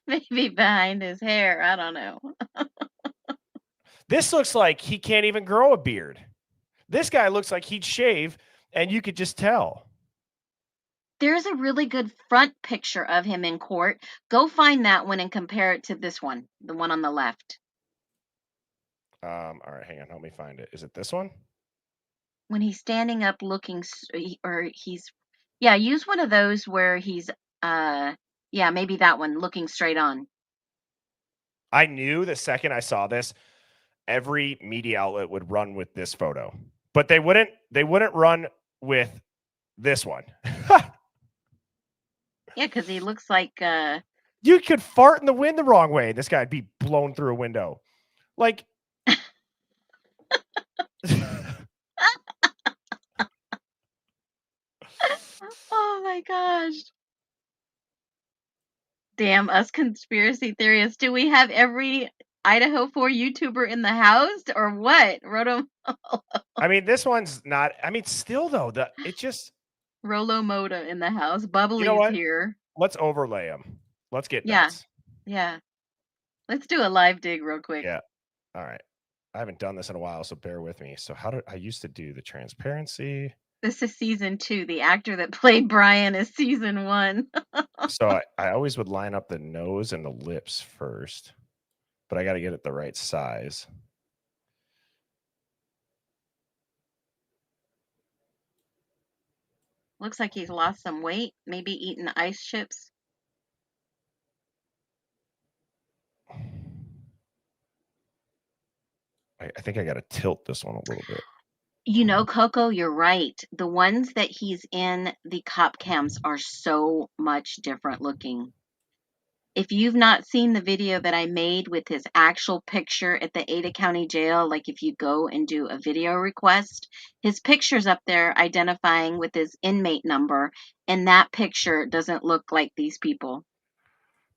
Maybe behind his hair. I don't know. This looks like he can't even grow a beard. This guy looks like he'd shave, and you could just tell. There's a really good front picture of him in court. Go find that one and compare it to this one, the one on the left. All right, hang on. Help me find it. Is it this one? When he's standing up looking, or he's, yeah, use one of those where he's, yeah, maybe that one, looking straight on. I knew the second I saw this, every media outlet would run with this photo, but they wouldn't run with this one. Yeah, because he looks like you could fart in the wind the wrong way. This guy'd be blown through a window. Like oh my gosh. Damn us conspiracy theorists. Do we have every IDAHO4 YouTuber in the house or what? Roto I mean, this one's not. I mean, still though, it just Rolo Moda in the house. Bubbly's you know what? here. Let's overlay them. Let's get Yeah. nuts. Yeah. Let's do a live dig real quick. Yeah. All right. I haven't done this in a while, so bear with me. So how did I used to do the transparency? This is season 2. The actor that played Brian is season 1. So I always would line up the nose and the lips first, but I got to get it the right size. Looks like he's lost some weight, maybe eating ice chips. I think I got to tilt this one a little bit. You know, Coco, you're right. The ones that he's in the cop cams are so much different looking. If you've not seen the video that I made with his actual picture at the Ada County Jail, like if you go and do a video request, his picture's up there identifying with his inmate number, and that picture doesn't look like these people.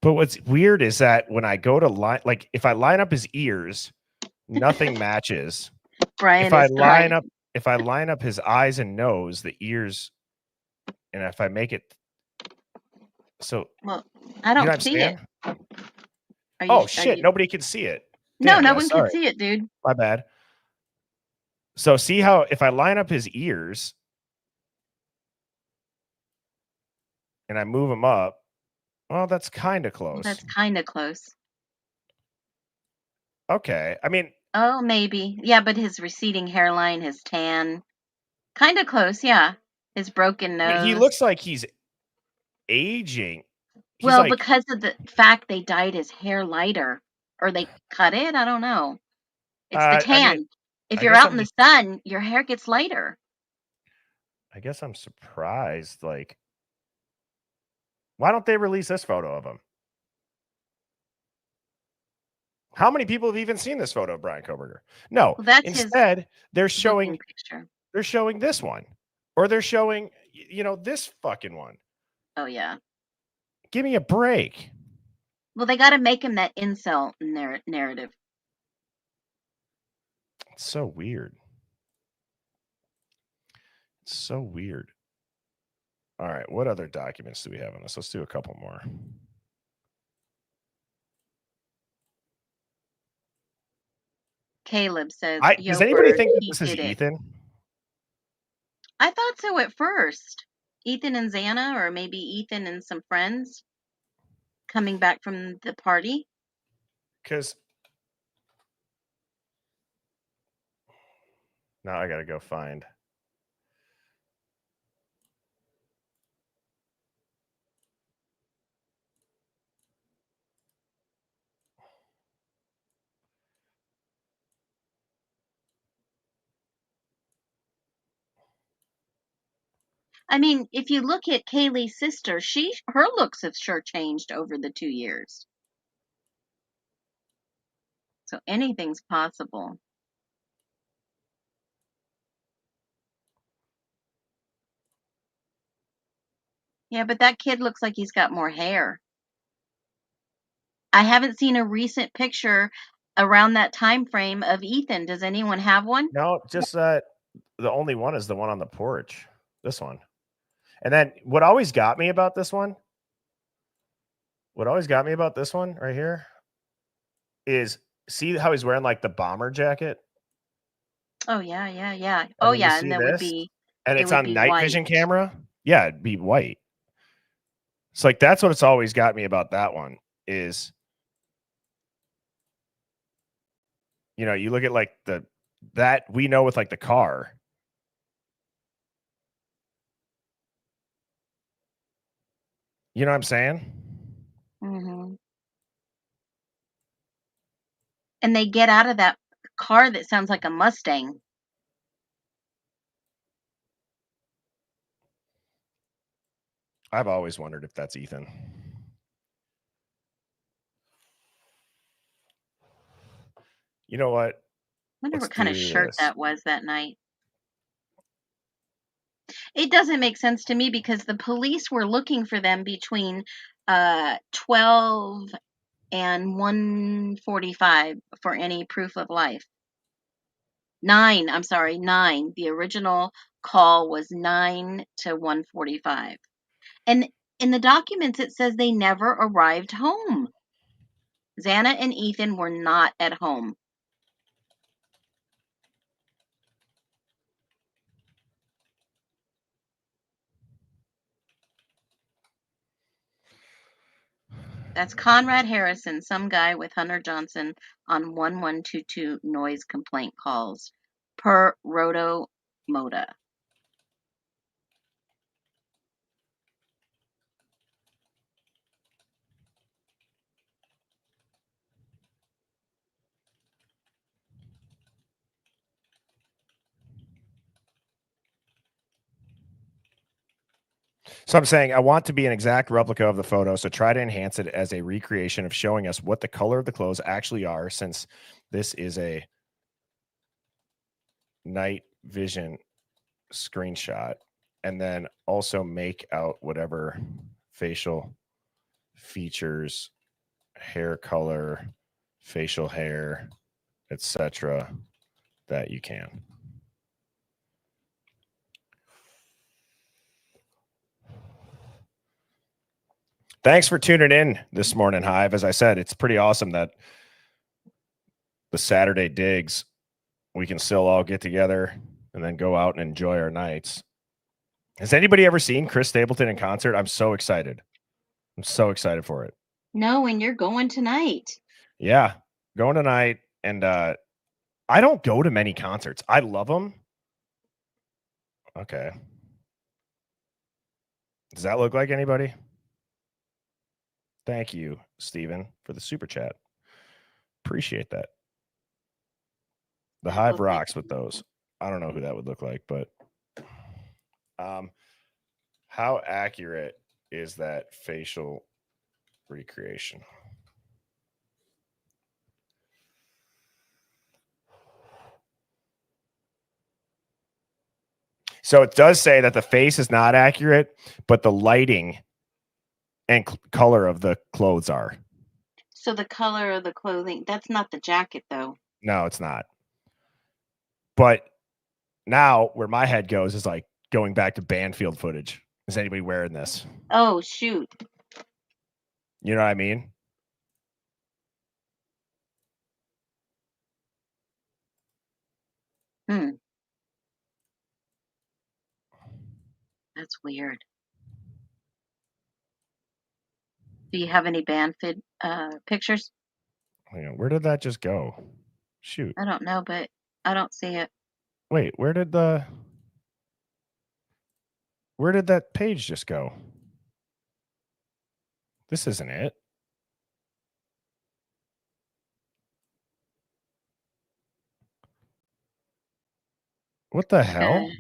But what's weird is that when I go to line, like if I line up his ears, nothing matches. Brian if I line up his eyes and nose, the ears, and if I make it so, well, I don't see it. Shit! Nobody can see it. No, no one can see it, dude. My bad. So see how if I line up his ears and I move him up, well, that's kind of close. That's kind of close. Okay, I mean. Oh, maybe. Yeah, but his receding hairline, his tan, kind of close. Yeah, his broken nose. He looks like he's aging. Well, because of the fact they dyed his hair lighter, or they cut it. I don't know. It's the tan. I mean, if you're out in the sun, your hair gets lighter. I guess I'm surprised. Like, why don't they release this photo of him? How many people have even seen this photo of Brian Koberger? No. Well, that's instead, they're showing this one, or they're showing, this fucking one. Oh yeah. Give me a break. Well, they got to make him that incel narrative. It's so weird. It's so weird. All right, what other documents do we have on this? Let's do a couple more. Caleb says, Does anybody Bird, think that he this is did it. Ethan? I thought so at first. Ethan and Xana, or maybe Ethan and some friends coming back from the party. Because now I got to go find. I mean, if you look at Kaylee's sister, her looks have sure changed over the 2 years. So anything's possible. Yeah, but that kid looks like he's got more hair. I haven't seen a recent picture around that time frame of Ethan. Does anyone have one? No, just the only one is the one on the porch. This one. And then what always got me about this one right here is see how he's wearing like the bomber jacket? Oh yeah, yeah, yeah. And Oh then you yeah, see and that this, would be and it it's would on be night white. vision camera. Yeah, it'd be white. It's like that's what it's always got me about that one is, you know, you look at like that we know with like the car. You know what I'm saying? Mm-hmm. And they get out of that car that sounds like a Mustang. I've always wondered if that's Ethan. You know what? I wonder Let's what kind of do shirt this. that was that night. It doesn't make sense to me because the police were looking for them between 12 and 1:45 for any proof of life. 9, I'm sorry, 9. The original call was 9 to 1:45. And in the documents it says they never arrived home. Xana and Ethan were not at home. That's Conrad Harrison, some guy with Hunter Johnson on 1122 noise complaint calls per Roto Moda. So I'm saying I want to be an exact replica of the photo, so try to enhance it as a recreation of showing us what the color of the clothes actually are, since this is a night vision screenshot, and then also make out whatever facial features, hair color, facial hair, etc. that you can. Thanks for tuning in this morning, Hive. As I said, it's pretty awesome that the Saturday digs, we can still all get together and then go out and enjoy our nights. Has anybody ever seen Chris Stapleton in concert? I'm so excited. I'm so excited for it. No, and you're going tonight. Yeah, going tonight. And I don't go to many concerts. I love them. Okay. Does that look like anybody? Thank you, Steven, for the super chat. Appreciate that. The Hive rocks with those. I don't know who that would look like, but how accurate is that facial recreation? So it does say that the face is not accurate, but the lighting and color of the clothes are. So the color of the clothing, that's not the jacket though. No, it's not. But now where my head goes is like, going back to Banfield footage. Is anybody wearing this? Oh, shoot. You know what I mean? That's weird. Do you have any Banfield pictures? Where did that just go? Shoot. I don't know, but I don't see it. Wait, where did that page just go? This isn't it. What the hell?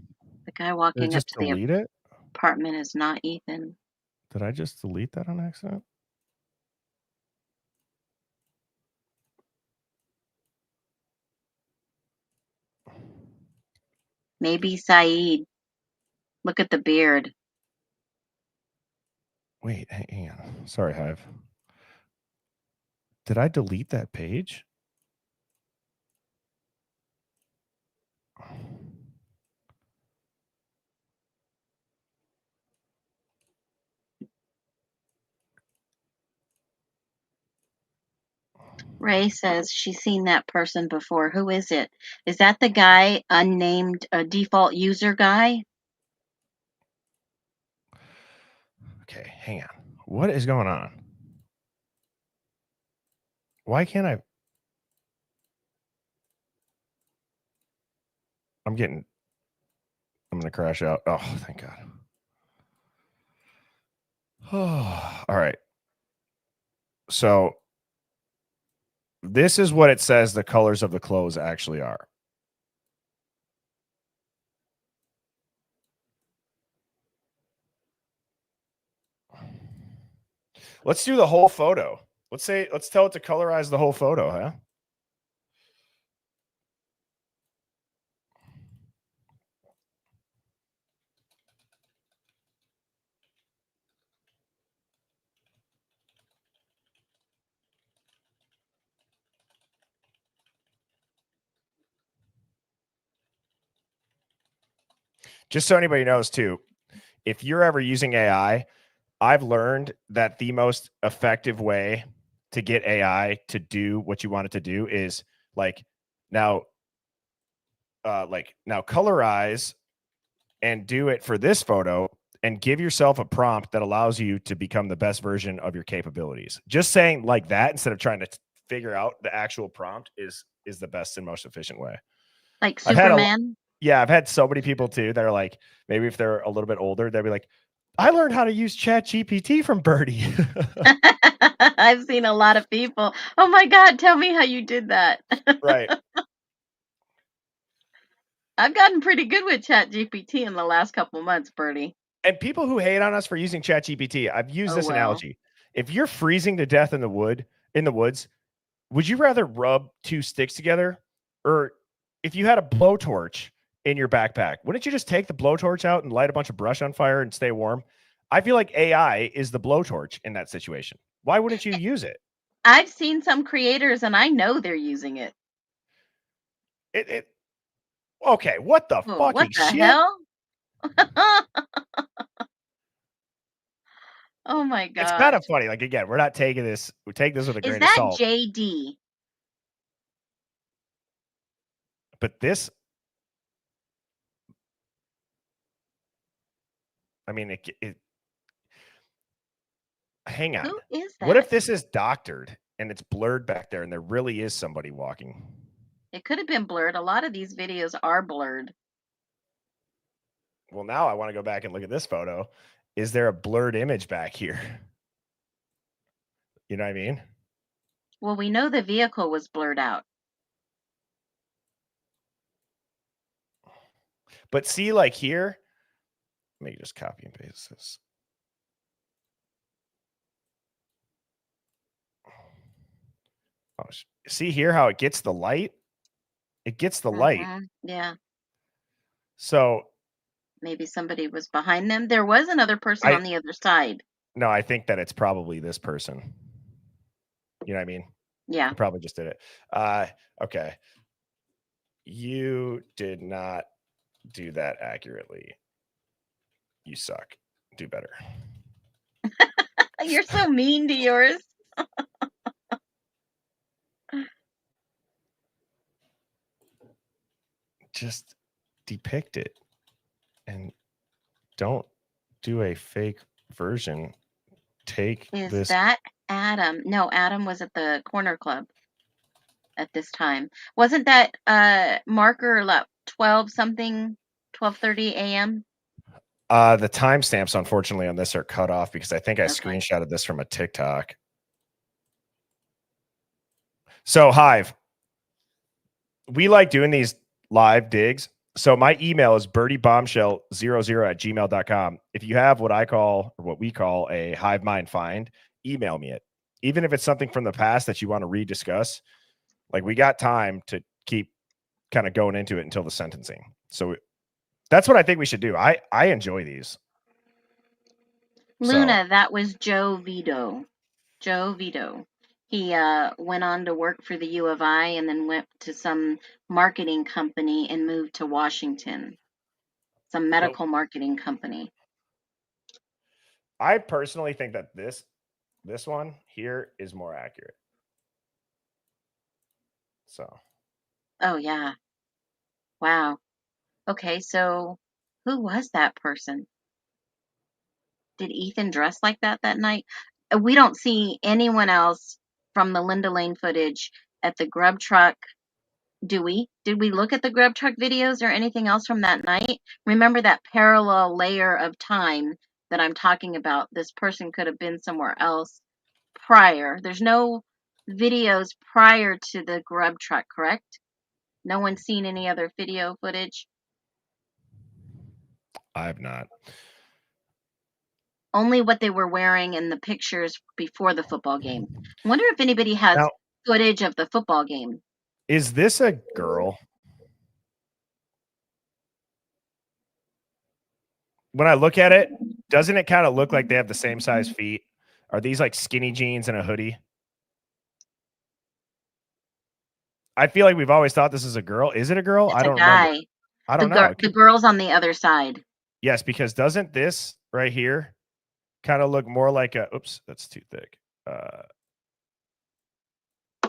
The guy walking up to delete the it? apartment is not Ethan. Did I just delete that on accident? Maybe Saeed. Look at the beard. Wait, hang on. Sorry, Hive. Did I delete that page? Ray says she's seen that person before. Who is it? Is that the guy, unnamed default user guy? Okay, hang on. What is going on? Why can't I? I'm going to crash out. Oh, thank God. Oh, all right. So this is what it says the colors of the clothes actually are. Let's do the whole photo. Let's tell it to colorize the whole photo, huh? Just so anybody knows too, if you're ever using AI, I've learned that the most effective way to get AI to do what you want it to do is now colorize and do it for this photo and give yourself a prompt that allows you to become the best version of your capabilities. Just saying like that instead of trying to figure out the actual prompt is the best and most efficient way. Like Superman? I've had so many people too that are like, maybe if they're a little bit older, they'll be like, I learned how to use ChatGPT from Birdie. I've seen a lot of people. Oh my God, tell me how you did that. Right. I've gotten pretty good with ChatGPT in the last couple months, Birdie. And people who hate on us for using ChatGPT, I've used this analogy. If you're freezing to death in the woods, would you rather rub two sticks together? Or if you had a blowtorch in your backpack, wouldn't you just take the blowtorch out and light a bunch of brush on fire and stay warm? I feel like AI is the blowtorch in that situation. Why wouldn't you use it? I've seen some creators and I know they're using it. Okay, what the fucking shit? Hell? Oh my God. It's kind of funny. Like, again, we're not taking this. We take this with a grain of salt. Is that JD? But this, I mean, hang on. Who is that? What if this is doctored and it's blurred back there and there really is somebody walking? It could have been blurred. A lot of these videos are blurred. Well, now I want to go back and look at this photo. Is there a blurred image back here? You know what I mean? Well, we know the vehicle was blurred out. But see, like here, let me just copy and paste this. Oh, see here how it gets the light? It gets the light. Yeah. So maybe somebody was behind them. There was another person on the other side. No, I think that it's probably this person. You know what I mean? Yeah. You probably just did it. Okay. You did not do that accurately. You suck. Do better. You're so mean to yours. Just depict it and don't do a fake version. Take Is this. that Adam? No, Adam was at the corner club at this time. Wasn't that marker 12 something, 12:30 a.m.? The timestamps, unfortunately, on this are cut off because I think I Okay. screenshotted this from a TikTok. So, Hive, we like doing these live digs. So my email is birdiebombshell00@gmail.com. If you have what I call, or what we call, a Hive Mind find, email me it. Even if it's something from the past that you want to rediscuss, like we got time to keep kind of going into it until the sentencing. So that's what I think we should do. I enjoy these. Luna, that was Joe Vito. Joe Vito. He went on to work for the U of I and then went to some marketing company and moved to Washington. Some medical marketing company. I personally think that this one here is more accurate. So. Oh, yeah. Wow. Okay, so who was that person? Did Ethan dress like that night? We don't see anyone else from the Linda Lane footage at the Grub truck, do we? Did we look at the Grub truck videos or anything else from that night? Remember that parallel layer of time that I'm talking about? This person could have been somewhere else prior. There's no videos prior to the Grub truck, correct? No one's seen any other video footage? I have not. Only what they were wearing in the pictures before the football game. I wonder if anybody has footage of the football game. Is this a girl? When I look at it, doesn't it kind of look like they have the same size feet? Are these like skinny jeans and a hoodie? I feel like we've always thought this is a girl. Is it a girl? I don't remember. I don't know. The girl's on the other side. Yes, because doesn't this right here kind of look more like a, oops, that's too thick.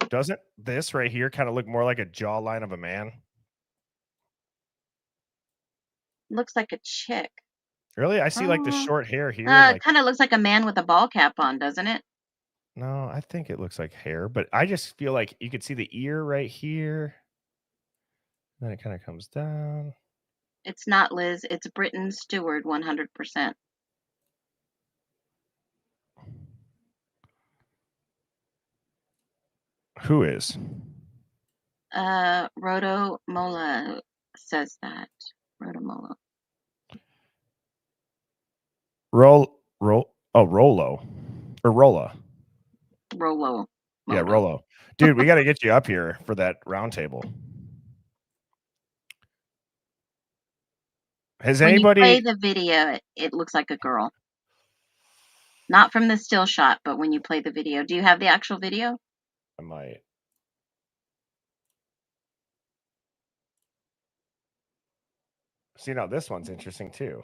Doesn't this right here kind of look more like a jawline of a man? Looks like a chick. Really? I see like the short hair here. Kind of looks like a man with a ball cap on, doesn't it? No, I think it looks like hair, but I just feel like you could see the ear right here. Then it kind of comes down. It's not Liz. It's Britton Stewart, 100%. Who is? Roto Mola says that. Roto Mola. Rollo. Or Rolla. Rolo. Yeah, Rollo. Dude, we got to get you up here for that round table. Has anybody... When you play the video, it looks like a girl. Not from the still shot, but when you play the video. Do you have the actual video? I might. See, now this one's interesting too.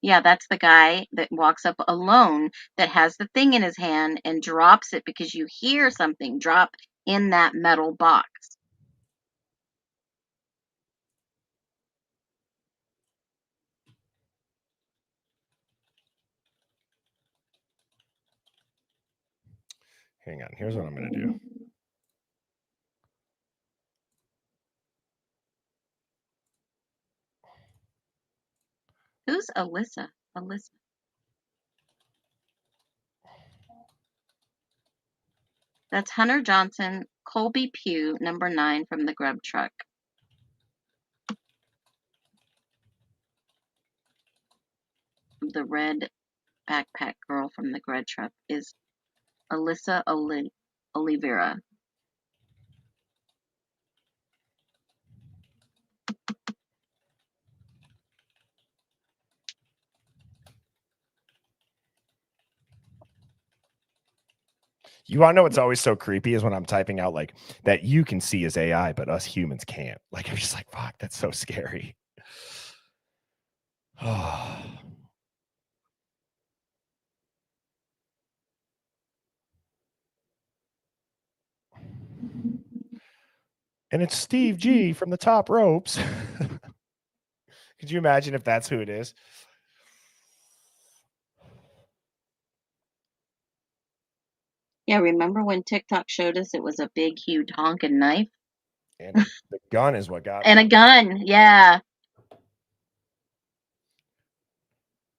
Yeah, that's the guy that walks up alone that has the thing in his hand and drops it because you hear something drop in that metal box. Hang on. Here's what I'm going to do. Who's Alyssa? Alyssa. That's Hunter Johnson, Colby Pugh, number 9 from the Grub truck. The red backpack girl from the Grub truck is Alyssa Oliveira. You want to know what's always so creepy is when I'm typing out like that you can see as AI, but us humans can't. Like, I'm just like, fuck, that's so scary. Oh. And it's Steve G from the Top Ropes. Could you imagine if that's who it is? Yeah, remember when TikTok showed us it was a big, huge honking knife? And the gun is what got And me. a gun, yeah.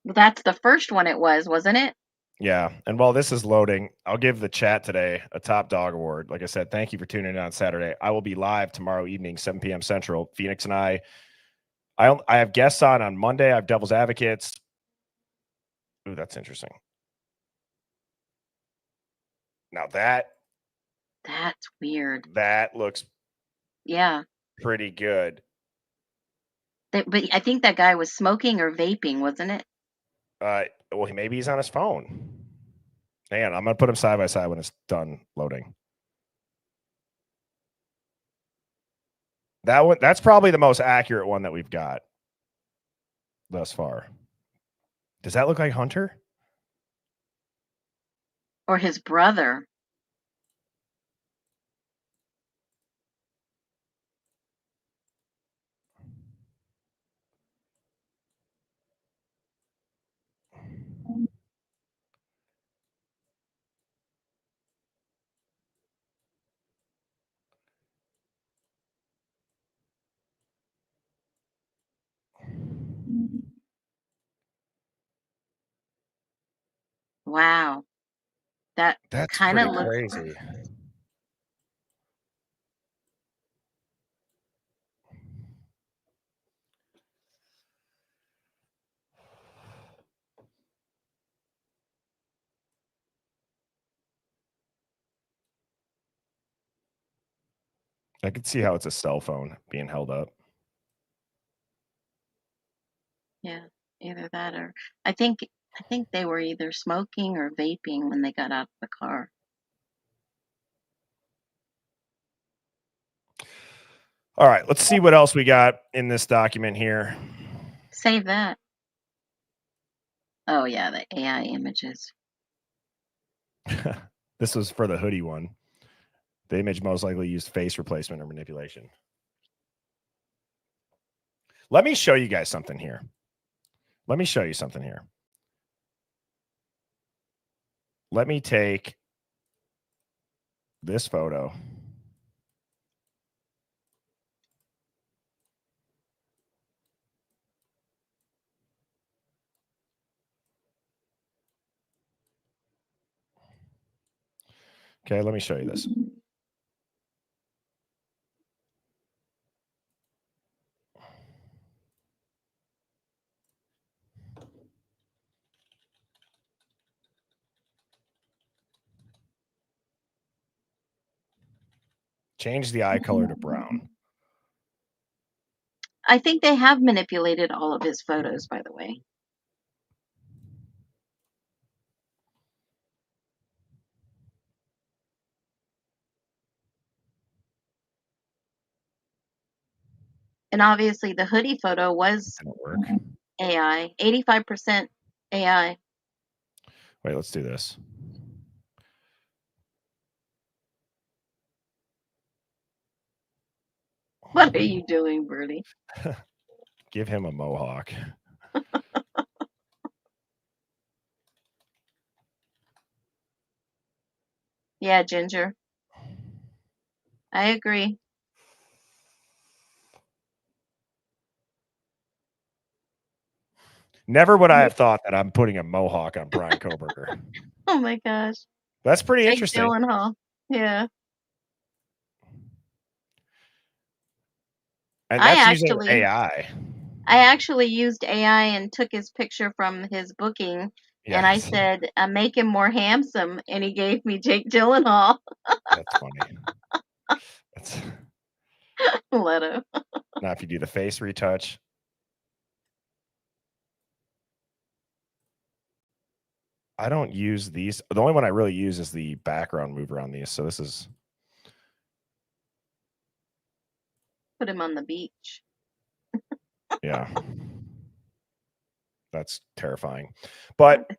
Well, that's the first one it was, wasn't it? Yeah. And while this is loading, I'll give the chat today a top dog award. Like I said, thank you for tuning in on Saturday. I will be live tomorrow evening, 7 p.m. Central. Phoneix and I have guests on Monday. I have Devil's Advocates. Ooh, that's interesting. Now that's weird. That looks pretty good. But I think that guy was smoking or vaping, wasn't it? Well, maybe he's on his phone. Man, I'm gonna put them side by side when it's done loading. That's probably the most accurate one that we've got thus far. Does that look like Hunter? Or his brother? Wow. That's kind of crazy. I could see how it's a cell phone being held up. Yeah, either that or I think they were either smoking or vaping when they got out of the car. All right, let's see what else we got in this document here. Save that. Oh yeah, the AI images. This was for the hoodie one. The image most likely used face replacement or manipulation. Let me show you guys something here. Let me show you something here. Let me take this photo. Okay, let me show you this. Change the eye color to brown. I think they have manipulated all of his photos, by the way. And obviously the hoodie photo was AI, 85% AI. Wait, let's do this. What are you doing, Birdie? Give him a mohawk. Yeah, Ginger. I agree. Never would I have thought that I'm putting a mohawk on Brian Koberger. Oh my gosh. That's pretty interesting. Gyllenhaal. Yeah. And that's using AI. I actually used AI and took his picture from his booking, and I said, make him more handsome, and he gave me Jake Gyllenhaal. That's funny. That's Leto. Now, if you do the face retouch. I don't use these. The only one I really use is the background mover on these. So this is. Put him on the beach. Yeah. That's terrifying. But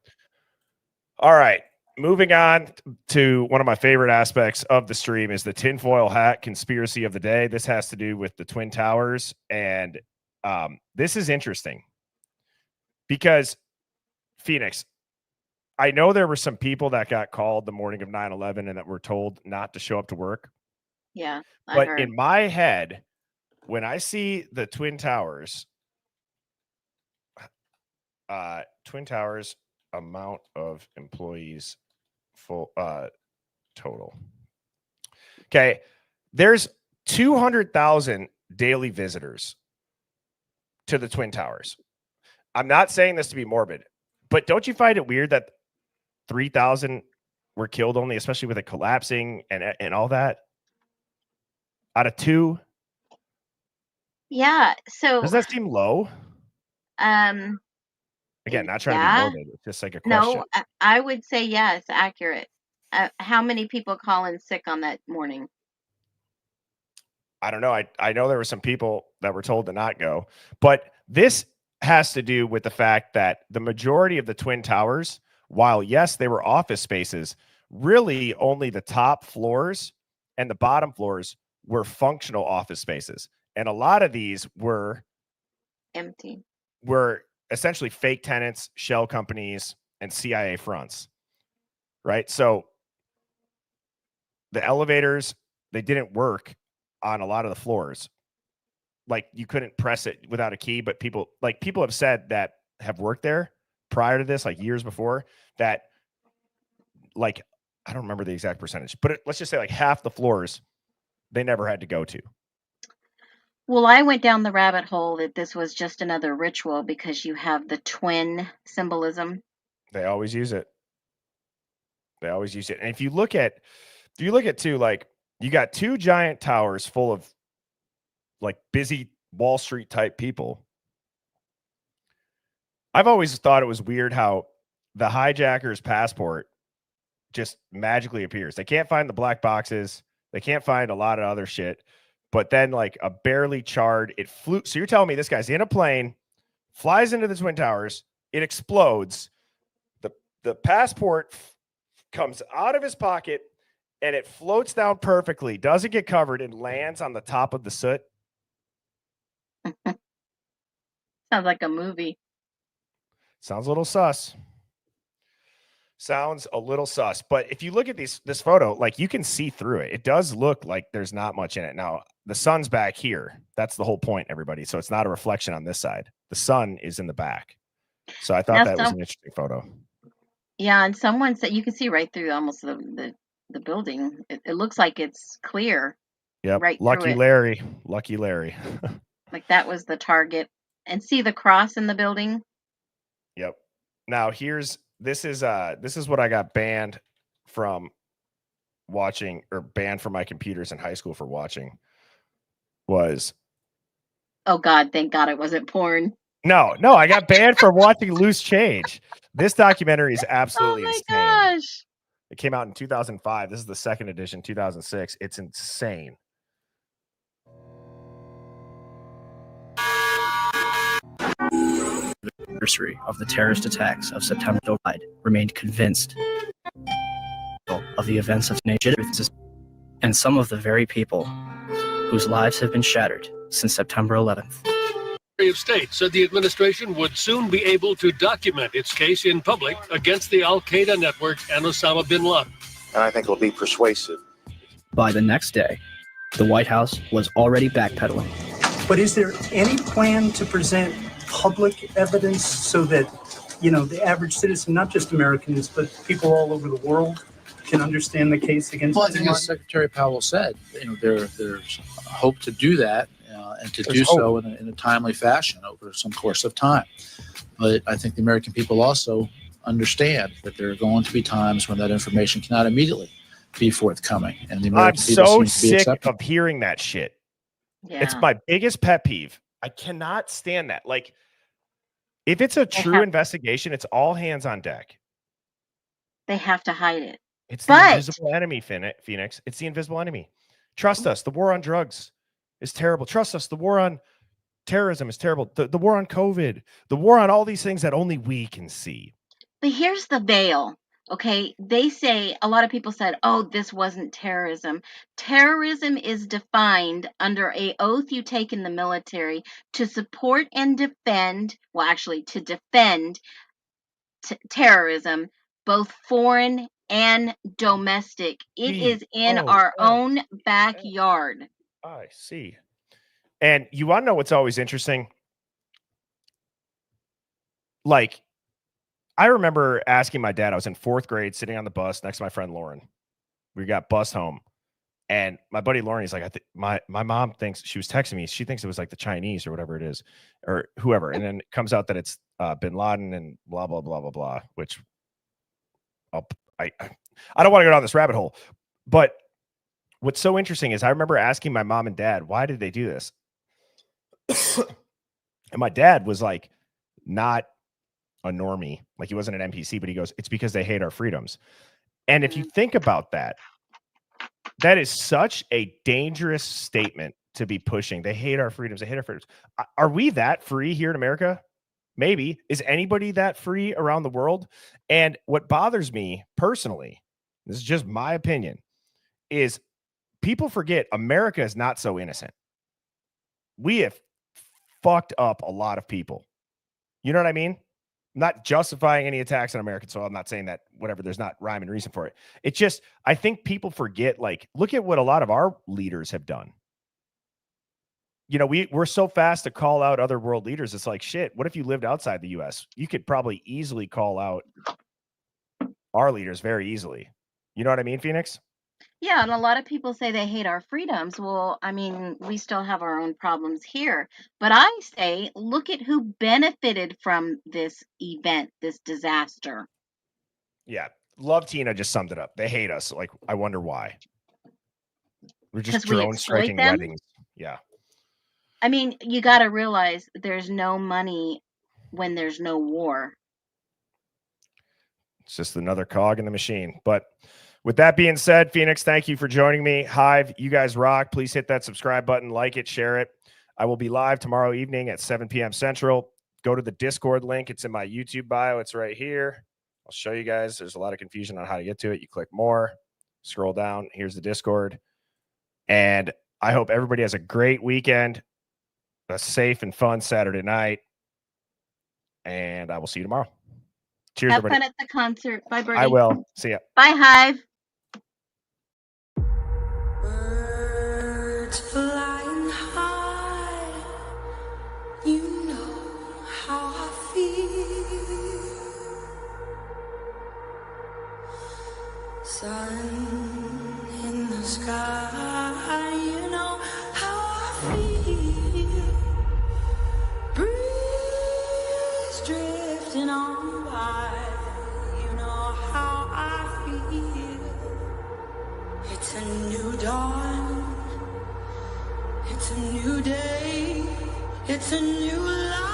all right. moving on to one of my favorite aspects of the stream is the tinfoil hat conspiracy of the day. This has to do with the Twin Towers. And this is interesting because Phoneix, I know there were some people that got called the morning of 9/11 and that were told not to show up to work. Yeah. But in my head, when I see the Twin Towers, amount of employees full total. Okay. There's 200,000 daily visitors to the Twin Towers. I'm not saying this to be morbid, but don't you find it weird that 3,000 were killed only, especially with it collapsing and all that? Out of 2? Yeah. So does that seem low? Again, not trying to be morbid. It's just like a question. No, I would say yes, accurate. How many people call in sick on that morning? I don't know. I know there were some people that were told to not go, but this has to do with the fact that the majority of the Twin Towers, while yes, they were office spaces, really only the top floors and the bottom floors were functional office spaces. And a lot of these were empty, were essentially fake tenants, shell companies, and CIA fronts, right? So the elevators, they didn't work on a lot of the floors. Like you couldn't press it without a key, but people have said that have worked there prior to this, like years before, that like, I don't remember the exact percentage, but let's just say like half the floors they never had to go to. Well, I went down the rabbit hole that this was just another ritual because you have the twin symbolism. They always use it. And if you look at too, like you got 2 giant towers full of like busy Wall Street type people. I've always thought it was weird how the hijacker's passport just magically appears. They can't find the black boxes. They can't find a lot of other shit. But then like a barely charred, it flew. So you're telling me this guy's in a plane, flies into the Twin Towers, it explodes. The passport comes out of his pocket and it floats down perfectly, doesn't get covered, and lands on the top of the soot. Sounds like a movie. Sounds a little sus. But if you look at this photo, like you can see through it. It does look like there's not much in it. Now, the sun's back here. That's the whole point, everybody. So it's not a reflection on this side. The sun is in the back. So I thought that was an interesting photo. Yeah, and someone said you can see right through almost the building. It looks like it's clear. Yep. Right. Lucky Larry. Like that was the target. And see the cross in the building? Yep. Now this is what I got banned from watching, or banned from my computers in high school for watching, was, oh God, thank God it wasn't porn. No, I got banned for watching Loose Change. This documentary is absolutely insane. Oh my gosh. It came out in 2005. This is the second edition, 2006. It's insane. Anniversary of the terrorist attacks of September 9 remained convinced of the events of Phoneix, and some of the very people whose lives have been shattered since September 11th. Secretary of State said the administration would soon be able to document its case in public against the Al-Qaeda network and Osama bin Laden. And I think it'll be persuasive. By the next day, the White House was already backpedaling. But is there any plan to present public evidence so that, the average citizen, not just Americans, but people all over the world, can understand the case against Well, I think as Secretary Powell said, there's hope to do that and to do so in a timely fashion over some course of time. But I think the American people also understand that there are going to be times when that information cannot immediately be forthcoming. And the American I'm people so seem to be sick accepting. of hearing that shit. Yeah. It's my biggest pet peeve. I cannot stand that. Like, if it's a true investigation, it's all hands on deck. They have to hide it. It's the invisible enemy, Phoneix. It's the invisible enemy. Trust us. The war on drugs is terrible. Trust us. The war on terrorism is terrible. The war on COVID, the war on all these things that only we can see. But here's the veil. Okay, they say, a lot of people said, oh, this wasn't terrorism. Terrorism is defined under an oath you take in the military to support and defend, well, actually, to defend terrorism, both foreign and domestic. It is in our own backyard. I see. And you want to know what's always interesting? Like, I remember asking my dad, I was in 4th grade sitting on the bus next to my friend Lauren. We got bused home. And my buddy Lauren, he's like, my mom thinks, she was texting me, she thinks it was like the Chinese or whatever it is, or whoever. And then it comes out that it's bin Laden and blah, blah, blah, blah, blah, which I don't want to go down this rabbit hole. But what's so interesting is I remember asking my mom and dad, why did they do this? And my dad was like, not a normie, like he wasn't an NPC, but he goes, it's because they hate our freedoms. And if you think about that, that is such a dangerous statement to be pushing. They hate our freedoms. They hate our freedoms. Are we that free here in America? Maybe. Is anybody that free around the world? And what bothers me personally, this is just my opinion, is people forget America is not so innocent. We have fucked up a lot of people. You know what I mean? I'm not justifying any attacks on Americans, so I'm not saying that whatever, there's not rhyme and reason for it. It's just, I think people forget, like, look at what a lot of our leaders have done. You know, we're so fast to call out other world leaders. It's like, shit, what if you lived outside the US? You could probably easily call out our leaders very easily. You know what I mean, Phoneix? Yeah, and a lot of people say they hate our freedoms. Well, I mean, we still have our own problems here. But I say, look at who benefited from this event, this disaster. Yeah. Love Tina just summed it up. They hate us. Like, I wonder why. We're just drone striking weddings. Yeah. I mean, you got to realize there's no money when there's no war. It's just another cog in the machine. But with that being said, Phoneix, thank you for joining me. Hive, you guys rock. Please hit that subscribe button, like it, share it. I will be live tomorrow evening at 7 p.m. Central. Go to the Discord link. It's in my YouTube bio. It's right here. I'll show you guys. There's a lot of confusion on how to get to it. You click more, scroll down. Here's the Discord. And I hope everybody has a great weekend, a safe and fun Saturday night. And I will see you tomorrow. Cheers, Have everybody. fun at the concert. Bye, Birdie. I will. See ya. Bye, Hive. Birds flying high, you know how I feel. Sun in the sky, you know how I feel. Breeze drifting on by, you know how I feel. It's a new dawn, it's a new day, it's a new life.